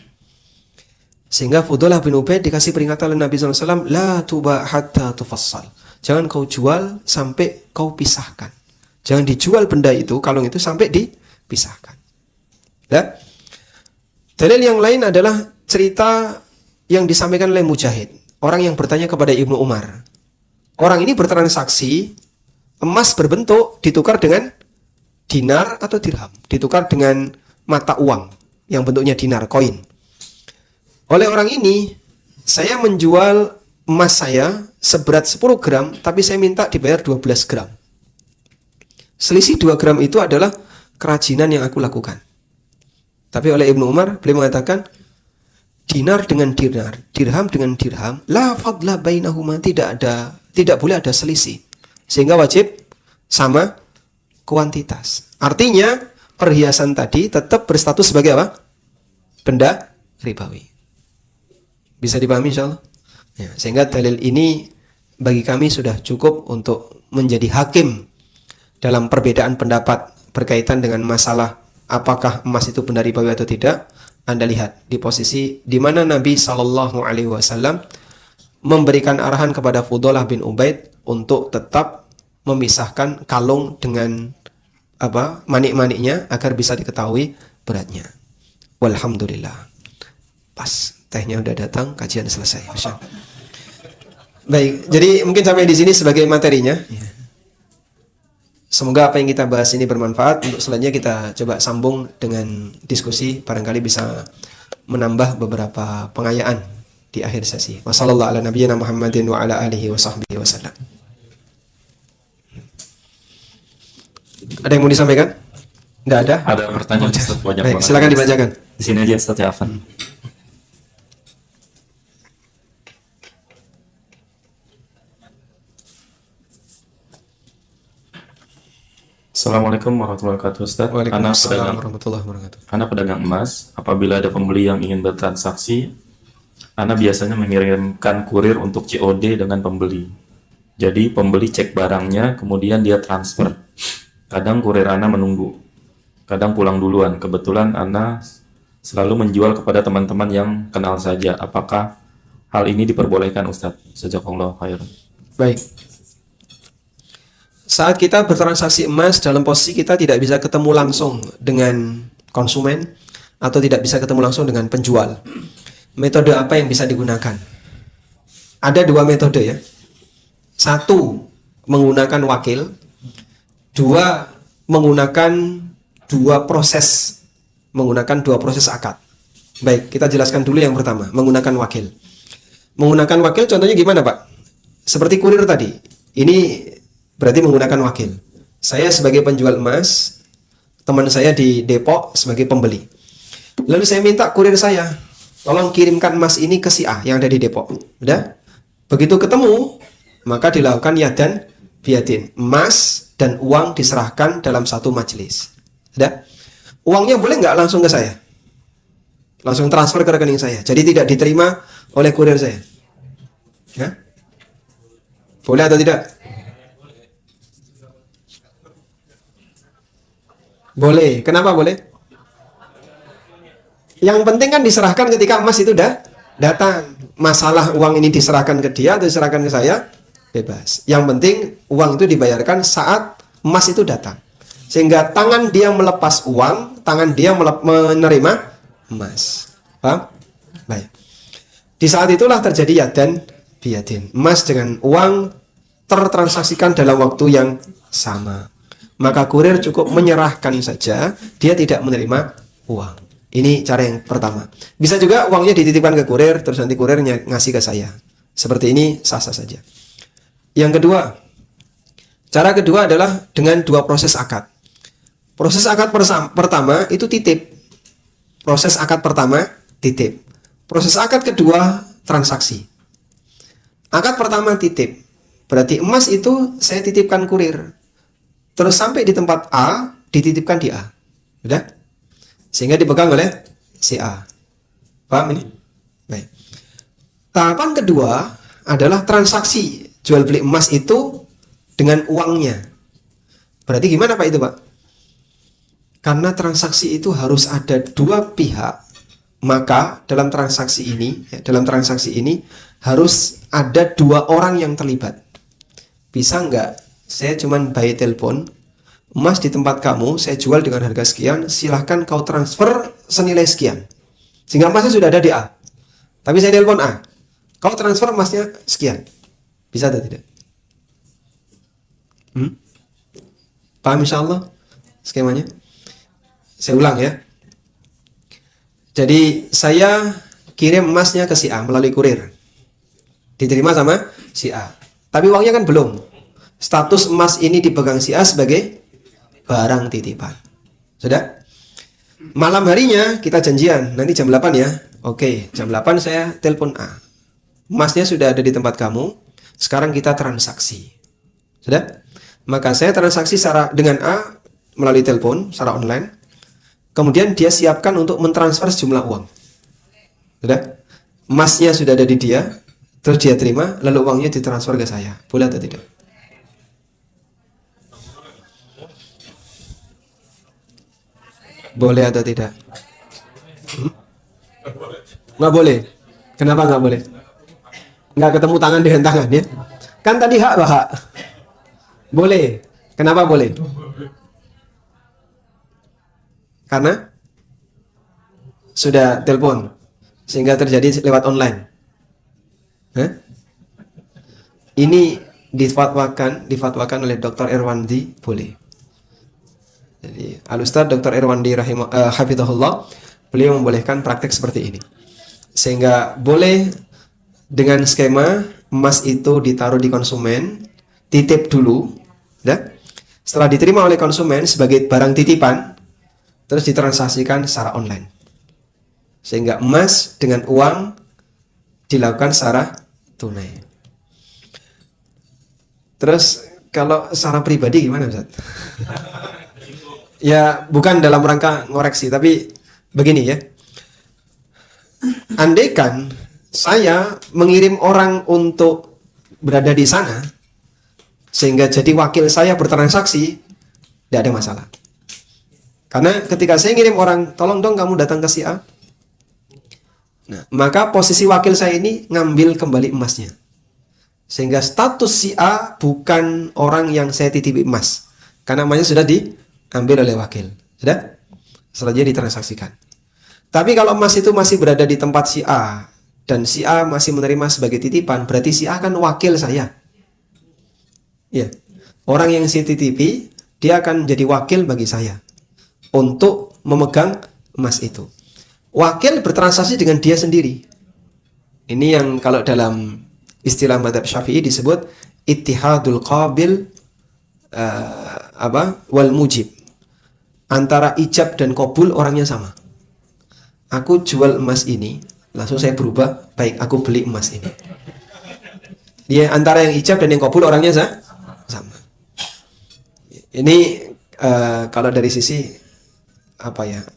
Sehingga Fudalah bin Ubaid dikasih peringatan oleh Nabi SAW, la tuba hatta tufassal. Jangan kau jual sampai kau pisahkan. Jangan dijual benda itu, kalung itu sampai dipisahkan. Ya. Dalil yang lain adalah cerita yang disampaikan oleh Mujahid, orang yang bertanya kepada Ibnu Umar. Orang ini bertransaksi emas berbentuk ditukar dengan dinar atau dirham, ditukar dengan mata uang yang bentuknya dinar, koin. Oleh orang ini, saya menjual emas saya seberat 10 gram, tapi saya minta dibayar 12 gram. Selisih 2 gram itu adalah kerajinan yang aku lakukan. Tapi oleh Ibnu Umar, beliau mengatakan, dinar dengan dinar, dirham dengan dirham, la fadla bainahuma, tidak boleh ada selisih. Sehingga wajib sama kuantitas. Artinya, perhiasan tadi tetap berstatus sebagai apa? Benda ribawi. Bisa dipahami insyaallah? Ya, sehingga dalil ini bagi kami sudah cukup untuk menjadi hakim dalam perbedaan pendapat berkaitan dengan masalah apakah emas itu benda ribawi atau tidak. Anda lihat di posisi di mana Nabi SAW memberikan arahan kepada Fudalah bin Ubaid untuk tetap memisahkan kalung dengan manik-maniknya agar bisa diketahui beratnya. Walhamdulillah. Pas, tehnya udah datang, kajian selesai. Baik, jadi mungkin sampai di sini sebagai materinya. Semoga apa yang kita bahas ini bermanfaat. Untuk selanjutnya kita coba sambung dengan diskusi, barangkali bisa menambah beberapa pengayaan di akhir sesi. Wassallallahu ala nabiyyina Muhammadin wa ala alihi wa sahbihi wasallam. Ada yang mau disampaikan? Tidak ada? Ada pertanyaan Ustaz, banyak baik, banget. silakan dibacakan. Di sini aja Ustaz Afan. Assalamualaikum warahmatullahi wabarakatuh Ustaz. Waalaikumsalam warahmatullahi wabarakatuh. Ana pedagang emas. Apabila ada pembeli yang ingin bertransaksi, Ana biasanya mengirimkan kurir untuk COD dengan pembeli. Jadi pembeli cek barangnya, kemudian dia transfer. Kadang kurir Ana menunggu, kadang pulang duluan. Kebetulan Ana selalu menjual kepada teman-teman yang kenal saja. Apakah hal ini diperbolehkan Ustaz? Jazakallahu khairan. Baik. Saat kita bertransaksi emas, dalam posisi kita tidak bisa ketemu langsung dengan konsumen atau tidak bisa ketemu langsung dengan penjual. Metode apa yang bisa digunakan? Ada 2 metode ya. 1, menggunakan wakil. 2, menggunakan 2 proses. Menggunakan 2 proses akad. Baik, kita jelaskan dulu yang pertama, menggunakan wakil. Menggunakan wakil contohnya gimana, Pak? Seperti kurir tadi. Ini berarti menggunakan wakil. Saya sebagai penjual emas, teman saya di Depok sebagai pembeli. Lalu saya minta kurir saya, tolong kirimkan emas ini ke si A yang ada di Depok. Udah? Begitu ketemu, maka dilakukan yadan biadin. Emas dan uang diserahkan dalam satu majelis. Udah? Uangnya boleh nggak langsung ke saya? Langsung transfer ke rekening saya. Jadi tidak diterima oleh kurir saya. Ya? Boleh atau tidak? Boleh. Kenapa boleh? Yang penting kan diserahkan ketika emas itu udah datang. Masalah uang ini diserahkan ke dia atau diserahkan ke saya, bebas. Yang penting uang itu dibayarkan saat emas itu datang. Sehingga tangan dia melepas uang, tangan dia menerima emas. Paham? Baik. Di saat itulah terjadi yadan biadin. Emas dengan uang tertransaksikan dalam waktu yang sama. Maka kurir cukup menyerahkan saja, dia tidak menerima uang. Ini cara yang pertama. Bisa juga uangnya dititipkan ke kurir, terus nanti kurir ngasih ke saya. Seperti ini sah-sah saja. Yang kedua, cara kedua adalah dengan dua proses akad. Proses akad pertama itu titip. Proses akad pertama titip. Proses akad kedua transaksi. Akad pertama titip. Berarti emas itu saya titipkan kurir. Terus sampai di tempat A, dititipkan di A. Udah? Sehingga dipegang oleh si A. Paham ini? Baik. Tahapan kedua adalah transaksi jual beli emas itu dengan uangnya. Berarti gimana Pak itu, Pak? Karena transaksi itu harus ada dua pihak, maka dalam transaksi ini harus ada dua orang yang terlibat. Bisa nggak saya cuman by telepon, emas di tempat kamu saya jual dengan harga sekian, silahkan kau transfer senilai sekian. Sehingga emasnya sudah ada di A. Tapi saya telepon A, kau transfer emasnya sekian. Bisa atau tidak? Paham insyaallah skemanya? Saya ulang ya. Jadi saya kirim emasnya ke si A melalui kurir. Diterima sama si A. Tapi uangnya kan belum. Status emas ini dipegang si A sebagai barang titipan. Sudah? Malam harinya kita janjian, nanti jam 8 ya. Oke, jam 8 saya telepon A. Emasnya sudah ada di tempat kamu. Sekarang kita transaksi. Sudah? Maka saya transaksi dengan A melalui telepon secara online. Kemudian dia siapkan untuk mentransfer sejumlah uang. Sudah? Emasnya sudah ada di dia, terus dia terima, lalu uangnya ditransfer ke saya. Boleh atau tidak? Boleh atau tidak? Nggak boleh. Kenapa nggak boleh? Nggak ketemu tangan dengan tangan ya? Kan tadi hak hak. Boleh. Kenapa boleh? Karena sudah telepon sehingga terjadi lewat online. Ini difatwakan oleh Dr. Irwandi boleh. Jadi Al-Ustaz Dr. Irwandi hafizahullah, beliau membolehkan praktek seperti ini. Sehingga boleh dengan skema emas itu ditaruh di konsumen, titip dulu, ya. Setelah diterima oleh konsumen sebagai barang titipan, terus ditransaksikan secara online. Sehingga emas dengan uang dilakukan secara tunai. Terus kalau secara pribadi gimana Ustaz? Ya bukan dalam rangka ngoreksi, tapi begini ya. Andaikan saya mengirim orang untuk berada di sana, sehingga jadi wakil saya bertransaksi, tidak ada masalah. Karena ketika saya ngirim orang, tolong dong kamu datang ke si A. Nah, maka posisi wakil saya ini ngambil kembali emasnya. Sehingga status si A bukan orang yang saya titipi emas. Karena emasnya sudah diambil oleh wakil. Sudah? Selanjutnya ditransaksikan. Tapi kalau emas itu masih berada di tempat si A, dan si A masih menerima sebagai titipan, berarti si A kan wakil saya. Ya. Orang yang saya titipi, dia akan jadi wakil bagi saya untuk memegang emas itu. wakil bertransaksi dengan dia sendiri. Ini yang kalau dalam istilah mazhab Syafi'i disebut ittihadul qabil wal mujib. Antara ijab dan qabul orangnya sama. Aku jual emas ini, langsung saya berubah, baik aku beli emas ini. Dia antara yang ijab dan yang qabul orangnya sama. Ini kalau dari sisi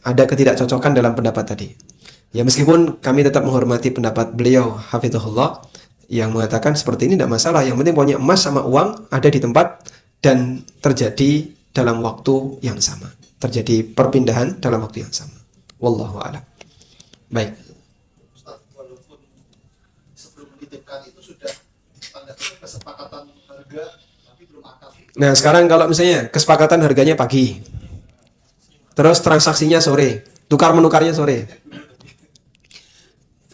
ada ketidakcocokan dalam pendapat tadi. Ya meskipun kami tetap menghormati pendapat beliau hafizahullah yang mengatakan seperti ini tidak masalah, yang penting pokoknya emas sama uang ada di tempat dan terjadi dalam waktu yang sama. Terjadi perpindahan dalam waktu yang sama. Wallahu a'lam. Baik. Ustaz, walaupun sebelum menitipkan itu sudah tanda kesepakatan harga tapi belum akad. Nah, sekarang kalau misalnya kesepakatan harganya pagi. Terus transaksinya sore, tukar menukarnya sore.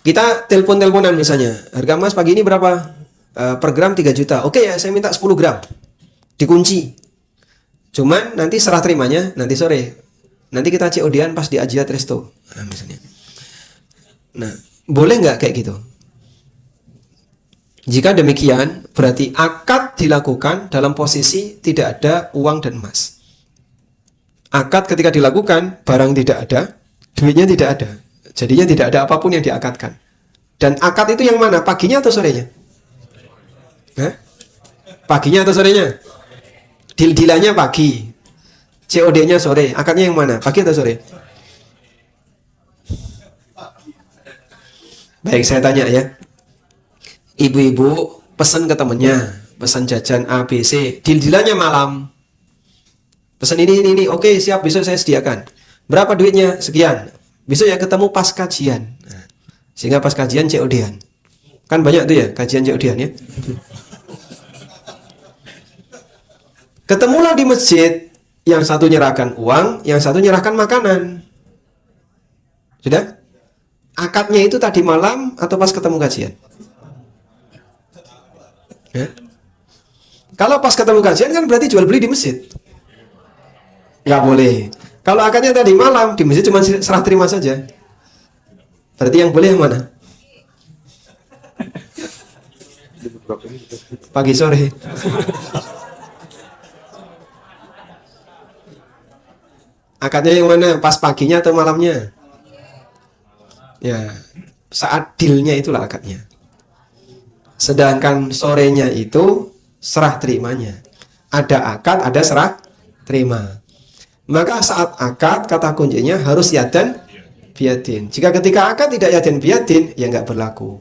Kita telepon-teleponan misalnya, harga emas pagi ini berapa? Per gram 3 juta. Oke ya, saya minta 10 gram. Dikunci. Cuman nanti serah terimanya nanti sore. Nanti kita COD-an pas di Ajiat Resto. Nah, misalnya. Nah, boleh nggak kayak gitu? Jika demikian, berarti akad dilakukan dalam posisi tidak ada uang dan emas. Akad ketika dilakukan, barang tidak ada, duitnya tidak ada. Jadinya tidak ada apapun yang diakadkan. Dan akad itu yang mana? Paginya atau sorenya? Hah? Paginya atau sorenya? Deal-dealannya pagi. COD-nya sore. Akadnya yang mana? Pagi atau sore? Baik, saya tanya ya. Ibu-ibu pesan ke temennya, pesan jajan A, B, C. Deal-dealannya malam. Pesan ini. Oke, siap, besok saya sediakan. Berapa duitnya? Sekian. Besok ya ketemu pas kajian. Nah, sehingga pas kajian COD-an. Kan banyak tuh ya, kajian COD-an ya. Ketemulah di masjid, yang satu nyerahkan uang, yang satu nyerahkan makanan. Sudah? Akadnya itu tadi malam atau pas ketemu kajian? Ya? Kalau pas ketemu kajian kan berarti jual beli di masjid. Nggak boleh. Kalau akadnya tadi malam, di masjid cuma serah terima saja. Berarti yang boleh yang mana? Pagi sore. Akadnya yang mana? Pas paginya atau malamnya? Ya, saat dealnya itulah akadnya. Sedangkan sorenya itu serah terimanya. Ada akad, ada serah terima. Maka saat akad, kata kuncinya harus yadan biadin. Jika ketika akad tidak yadan biadin, ya nggak berlaku.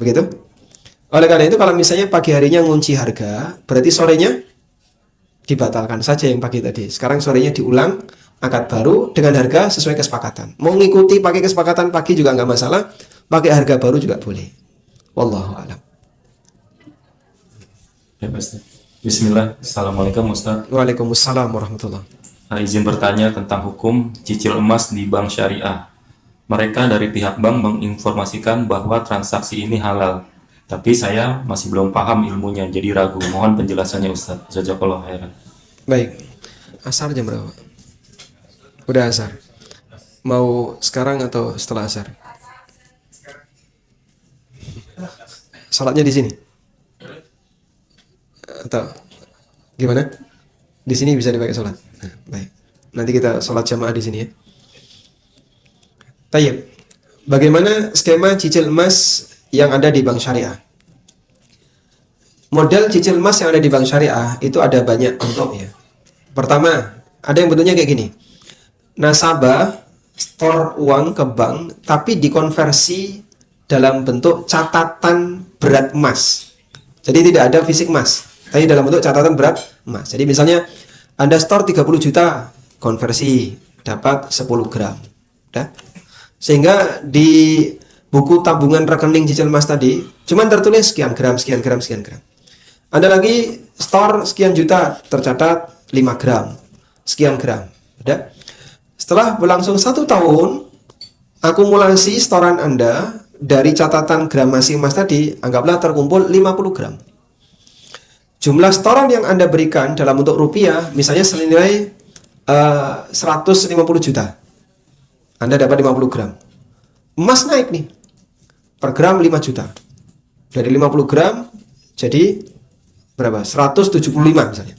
Begitu? Oleh karena itu kalau misalnya pagi harinya ngunci harga, berarti sorenya dibatalkan saja yang pagi tadi. Sekarang sorenya diulang, akad baru dengan harga sesuai kesepakatan. Mau ngikuti pakai kesepakatan pagi juga nggak masalah, pakai harga baru juga boleh. Wallahu a'lam. Ya, Ustaz. Bismillah. Assalamualaikum Ustaz. Waalaikumsalam warahmatullahi. Izin bertanya tentang hukum cicil emas di bank syariah. Mereka dari pihak bank menginformasikan bahwa transaksi ini halal. Tapi saya masih belum paham ilmunya, jadi ragu. Mohon penjelasannya Ustaz. Jazakallahu khairan. Baik. Asar jam berapa? Udah asar. Mau sekarang atau setelah asar? Salatnya di sini? Atau gimana? Di sini bisa dipakai salat. Nah, baik. Nanti kita salat jamaah di sini ya. Tayyib. Bagaimana skema cicil emas yang ada di bank syariah? Model cicil emas yang ada di bank syariah itu ada banyak bentuknya. Pertama, ada yang bentuknya kayak gini. Nasabah store uang ke bank tapi dikonversi dalam bentuk catatan berat emas. Jadi tidak ada fisik emas, tapi dalam bentuk catatan berat emas. Jadi misalnya Anda store 30 juta, konversi dapat 10 gram. Udah? Sehingga di buku tabungan rekening cicil emas tadi cuman tertulis sekian gram, sekian gram, sekian gram. Anda lagi store sekian juta, tercatat 5 gram, sekian gram. Udah? Setelah berlangsung 1 tahun, akumulasi storan Anda dari catatan gramasi emas tadi, anggaplah terkumpul 50 gram. Jumlah setoran yang Anda berikan dalam bentuk rupiah, misalnya senilai 150 juta. Anda dapat 50 gram. Emas naik nih, per gram 5 juta. Dari 50 gram jadi berapa? 175 misalnya.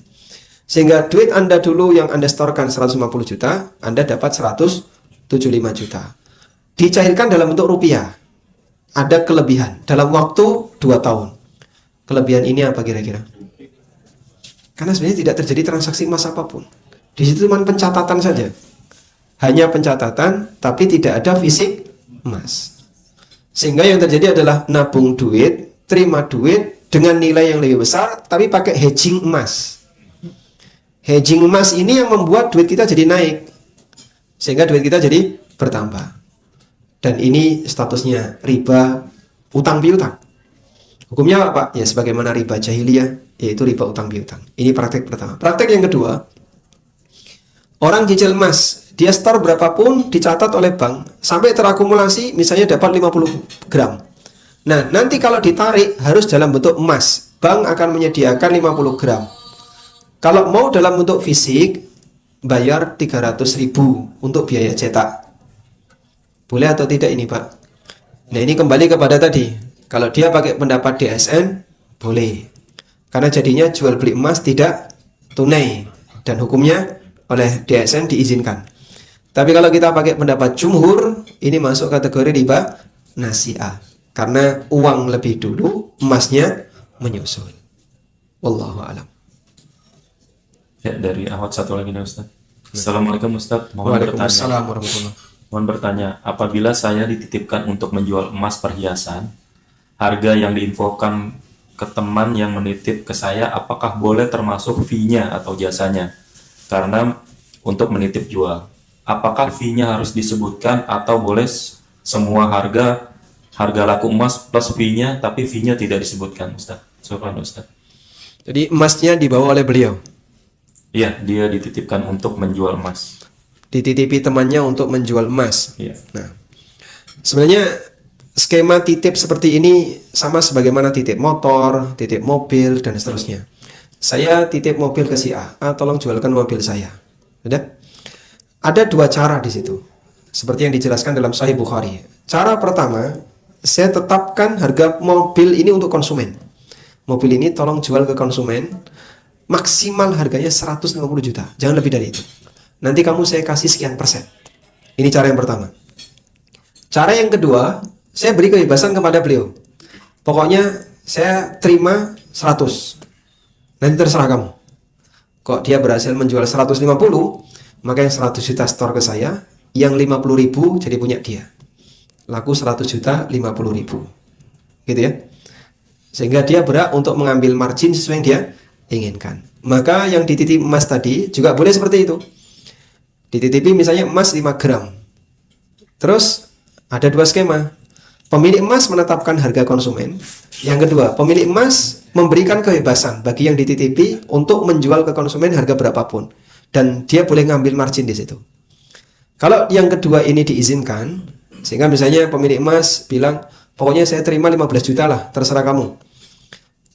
Sehingga duit Anda dulu yang Anda setorkan 150 juta, Anda dapat 175 juta. Dicairkan dalam bentuk rupiah. Ada kelebihan dalam waktu 2 tahun. Kelebihan ini apa kira-kira? Karena sebenarnya tidak terjadi transaksi emas apapun. Di situ cuma pencatatan saja. Hanya pencatatan, tapi tidak ada fisik emas. Sehingga yang terjadi adalah nabung duit, terima duit dengan nilai yang lebih besar, tapi pakai hedging emas. Hedging emas ini yang membuat duit kita jadi naik. Sehingga duit kita jadi bertambah. Dan ini statusnya riba utang piutang. Hukumnya apa, Pak? Ya sebagaimana riba jahiliyah, yaitu riba utang piutang. Ini praktek pertama. Praktek yang kedua, orang cicil emas, dia store berapapun dicatat oleh bank sampai terakumulasi misalnya dapat 50 gram. Nah, nanti kalau ditarik harus dalam bentuk emas. Bank akan menyediakan 50 gram. Kalau mau dalam bentuk fisik, bayar 300.000 untuk biaya cetak. Boleh atau tidak ini, Pak? Nah, ini kembali kepada tadi. Kalau dia pakai pendapat DSN, boleh. Karena jadinya jual beli emas tidak tunai. Dan hukumnya oleh DSN diizinkan. Tapi kalau kita pakai pendapat jumhur, ini masuk kategori riba nasi'ah. Karena uang lebih dulu, emasnya menyusul. Wallahu a'lam. Ya, dari Ahmad satu lagi nih Ustaz. Assalamualaikum Ustaz. Waalaikumsalam warahmatullahi. Mohon bertanya, apabila saya dititipkan untuk menjual emas perhiasan, harga yang diinfokan ke teman yang menitip ke saya, apakah boleh termasuk fee-nya atau jasanya? Karena untuk menitip jual, apakah fee-nya harus disebutkan atau boleh semua harga laku emas plus fee-nya, tapi fee-nya tidak disebutkan, Ustaz? Syukran, Ustaz. Jadi emasnya dibawa oleh beliau. Iya, dia dititipkan untuk menjual emas. Dititipi temannya untuk menjual emas. Iya. Nah, sebenarnya skema titip seperti ini sama sebagaimana titip motor, titip mobil, dan seterusnya. Saya titip mobil ke si A, tolong jualkan mobil saya. Sudah? Ada dua cara di situ. Seperti yang dijelaskan dalam Sahih Bukhari. Cara pertama, saya tetapkan harga mobil ini untuk konsumen. Mobil ini tolong jual ke konsumen, maksimal harganya 150 juta, jangan lebih dari itu. Nanti kamu saya kasih sekian persen. Ini cara yang pertama. Cara yang kedua, saya beri kebebasan kepada beliau. Pokoknya saya terima 100. Nanti terserah kamu. Kok dia berhasil menjual 150, maka yang 100 juta store ke saya, yang 50.000 jadi punya dia. Laku 100 juta 50.000. Gitu ya. Sehingga dia berhak untuk mengambil margin sesuai yang dia inginkan. Maka yang dititip emas tadi juga boleh seperti itu. Dititipi misalnya emas 5 gram. Terus ada dua skema. Pemilik emas menetapkan harga konsumen. Yang kedua, pemilik emas memberikan kebebasan bagi yang dititipi untuk menjual ke konsumen harga berapapun. Dan dia boleh ngambil margin di situ. Kalau yang kedua ini diizinkan, sehingga misalnya pemilik emas bilang, pokoknya saya terima 15 juta lah, terserah kamu.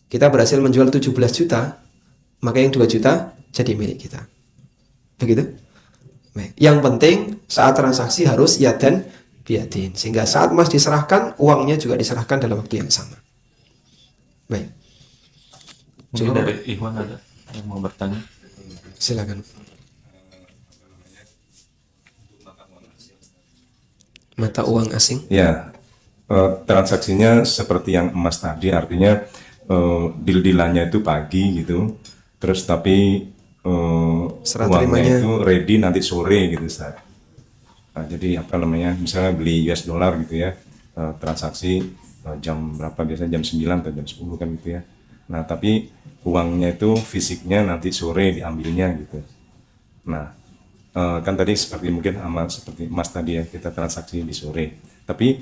Kita berhasil menjual 17 juta, maka yang 2 juta jadi milik kita. Begitu? Baik. Yang penting saat transaksi harus yadan biadin, sehingga saat emas diserahkan, uangnya juga diserahkan dalam waktu yang sama. Baik. Mungkin dari Ikhwan ada yang mau bertanya? Silakan. Mata uang asing? Ya, transaksinya seperti yang emas tadi, artinya deal-dealannya itu pagi gitu, terus tapi Serah uangnya terimanya itu ready nanti sore gitu, Ustaz. Nah, jadi apa namanya, misalnya beli US dollar gitu ya, transaksi jam berapa, biasanya jam 9 atau jam 10 kan gitu ya. Nah, tapi uangnya itu fisiknya nanti sore diambilnya gitu. Nah, kan tadi seperti mungkin seperti emas tadi ya, kita transaksi di sore. Tapi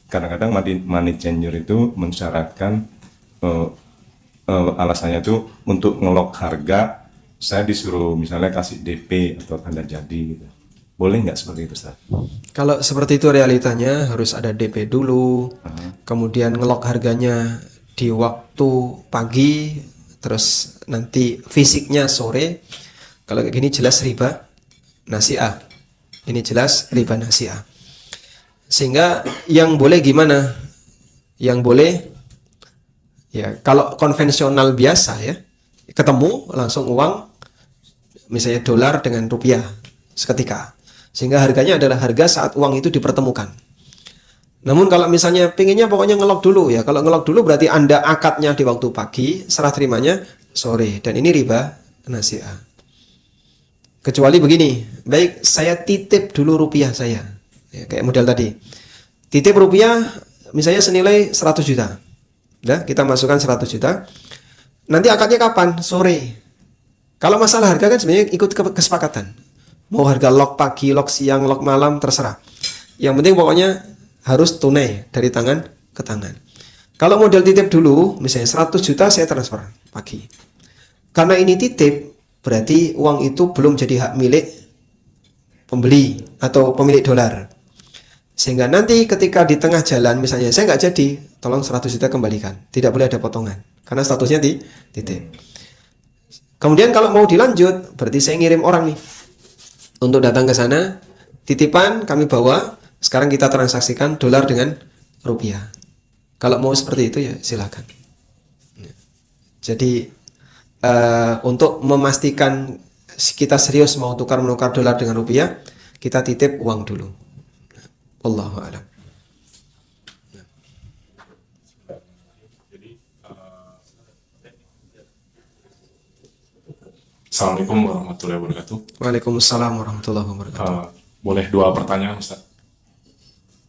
kadang-kadang money changer itu mensyaratkan alasannya itu untuk ngelok harga, saya disuruh misalnya kasih DP atau tanda jadi gitu. Boleh nggak seperti itu, Ustaz? Kalau seperti itu realitanya harus ada DP dulu, kemudian ngelok harganya di waktu pagi, terus nanti fisiknya sore. Kalau kayak gini jelas riba nasi'ah. Ini jelas riba nasi'ah. Sehingga yang boleh gimana? Yang boleh ya kalau konvensional biasa ya, ketemu langsung uang misalnya dolar dengan rupiah seketika. Sehingga harganya adalah harga saat uang itu dipertemukan. Namun kalau misalnya pinginnya pokoknya ngelok dulu ya. Kalau ngelok dulu berarti Anda akadnya di waktu pagi, serah terimanya sore. Dan ini riba nasi'ah. Kecuali begini, baik saya titip dulu rupiah saya. Ya, kayak model tadi. Titip rupiah misalnya senilai 100 juta. Udah, kita masukkan 100 juta. Nanti akadnya kapan? Sore. Kalau masalah harga kan sebenarnya ikut kesepakatan. Mau harga lock pagi, lock siang, lock malam, terserah. Yang penting pokoknya harus tunai dari tangan ke tangan. Kalau model titip dulu, misalnya 100 juta saya transfer pagi. Karena ini titip, berarti uang itu belum jadi hak milik pembeli atau pemilik dolar. Sehingga nanti ketika di tengah jalan, misalnya saya nggak jadi, tolong 100 juta kembalikan. Tidak boleh ada potongan. Karena statusnya titip. Kemudian kalau mau dilanjut, berarti saya ngirim orang nih. Untuk datang ke sana, titipan kami bawa, sekarang kita transaksikan dolar dengan rupiah. Kalau mau seperti itu ya silakan. Jadi untuk memastikan kita serius mau menukar dolar dengan rupiah, kita titip uang dulu. Wallahu a'lam. Assalamualaikum warahmatullahi wabarakatuh. Waalaikumsalam warahmatullahi wabarakatuh. Boleh 2 pertanyaan, Ustaz?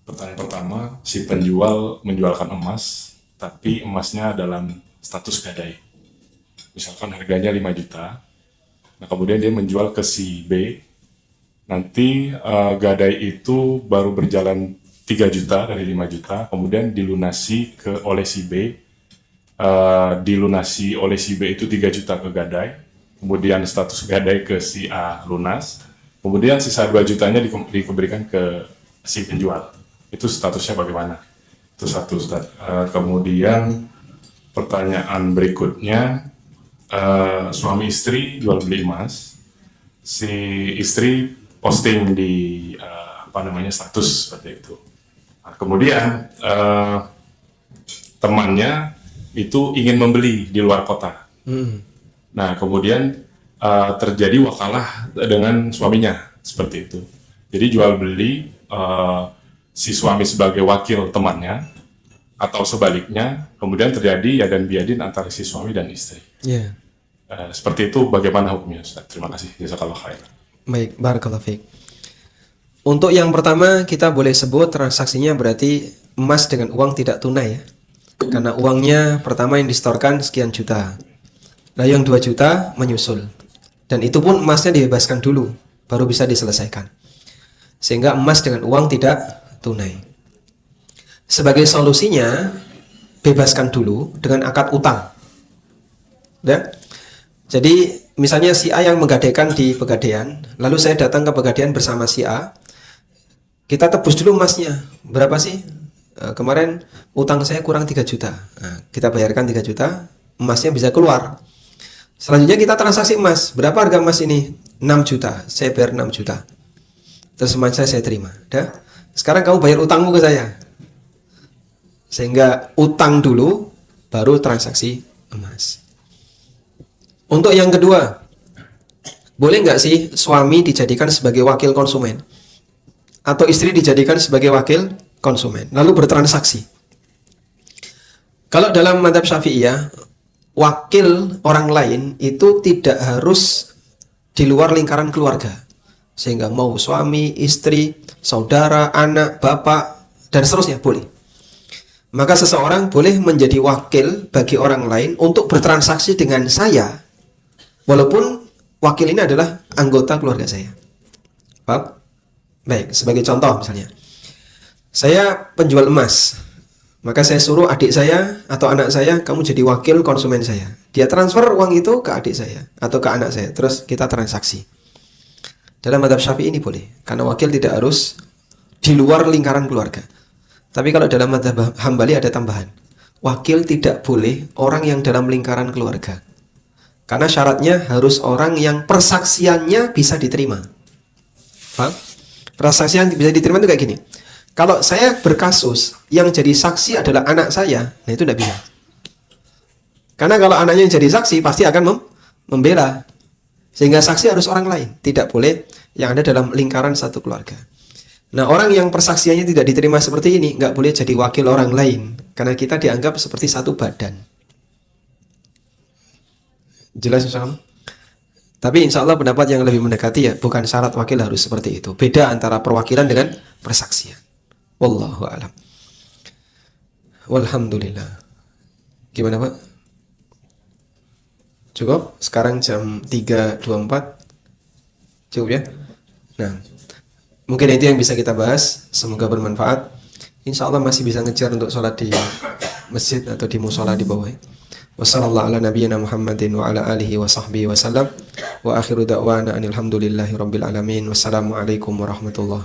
Pertanyaan pertama, si penjual menjualkan emas, tapi emasnya dalam status gadai. Misalkan harganya 5 juta, nah kemudian dia menjual ke si B, nanti gadai itu baru berjalan 3 juta dari 5 juta, kemudian dilunasi oleh si B, dilunasi oleh si B itu 3 juta ke gadai, kemudian status gadai ke si A lunas, kemudian sisa 2 jutanya diberikan ke si penjual. Itu statusnya bagaimana? Itu satu, Ustaz. Kemudian pertanyaan berikutnya, suami istri jual beli emas, si istri posting di status seperti itu. Nah, kemudian temannya itu ingin membeli di luar kota. Nah, kemudian terjadi wakalah dengan suaminya seperti itu. Jadi jual beli si suami sebagai wakil temannya atau sebaliknya, kemudian terjadi ya dan biadin antara si suami dan istri. Ya. Seperti itu bagaimana hukumnya, Ustaz? Terima kasih. Jazakallah khair. Baik, barakallahu fiik. Untuk yang pertama kita boleh sebut transaksinya berarti emas dengan uang tidak tunai ya. Karena uangnya pertama yang disetorkan sekian juta. Nah yang 2 juta menyusul. Dan itu pun emasnya dibebaskan dulu, baru bisa diselesaikan. Sehingga emas dengan uang tidak tunai. Sebagai solusinya, bebaskan dulu dengan akad utang. Ya. Jadi misalnya si A yang menggadaikan di Pegadaian, lalu saya datang ke Pegadaian bersama si A. Kita tebus dulu emasnya. Berapa sih? Kemarin utang saya kurang 3 juta. Nah, kita bayarkan 3 juta, emasnya bisa keluar. Selanjutnya kita transaksi emas. Berapa harga emas ini? 6 juta. Saya bayar 6 juta. Terus emasnya saya terima. Dah. Sekarang kamu bayar utangmu ke saya. Sehingga utang dulu, baru transaksi emas. Untuk yang kedua, boleh nggak sih suami dijadikan sebagai wakil konsumen? Atau istri dijadikan sebagai wakil konsumen, lalu bertransaksi? Kalau dalam mazhab Syafi'iyah, wakil orang lain itu tidak harus di luar lingkaran keluarga. Sehingga mau suami, istri, saudara, anak, bapak, dan seterusnya boleh. Maka seseorang boleh menjadi wakil bagi orang lain untuk bertransaksi dengan saya, walaupun wakil ini adalah anggota keluarga saya. Paham? Baik, sebagai contoh misalnya, saya penjual emas, maka saya suruh adik saya atau anak saya, kamu jadi wakil konsumen saya. Dia transfer uang itu ke adik saya atau ke anak saya, terus kita transaksi. Dalam mazhab Syafi'i ini boleh, karena wakil tidak harus di luar lingkaran keluarga. Tapi kalau dalam mazhab Hambali ada tambahan. Wakil tidak boleh orang yang dalam lingkaran keluarga. Karena syaratnya harus orang yang persaksiannya bisa diterima. Paham? Persaksian bisa diterima itu kayak gini. Kalau saya berkasus yang jadi saksi adalah anak saya, nah itu tidak bisa. Karena kalau anaknya yang jadi saksi pasti akan membela. Sehingga saksi harus orang lain, tidak boleh yang ada dalam lingkaran satu keluarga. Nah, orang yang persaksiannya tidak diterima seperti ini nggak boleh jadi wakil orang lain, karena kita dianggap seperti satu badan. Jelas insya Allah? Tapi insya Allah pendapat yang lebih mendekati ya, bukan syarat wakil harus seperti itu. Beda antara perwakilan dengan persaksian. Wallahu a'lam. Walhamdulillah. Gimana Pak? Cukup? Sekarang jam 3.24. Cukup ya? Nah, mungkin itu yang bisa kita bahas. Semoga bermanfaat. Insya Allah masih bisa ngejar untuk sholat di masjid atau di musola di bawah. Wassallallahu ala nabiyyina Muhammadin wa ala alihi wa sahbihi wa sallam. Wa akhiru da'wana anil hamdulillahi rabbil alamin. Wassalamualaikum warahmatullahi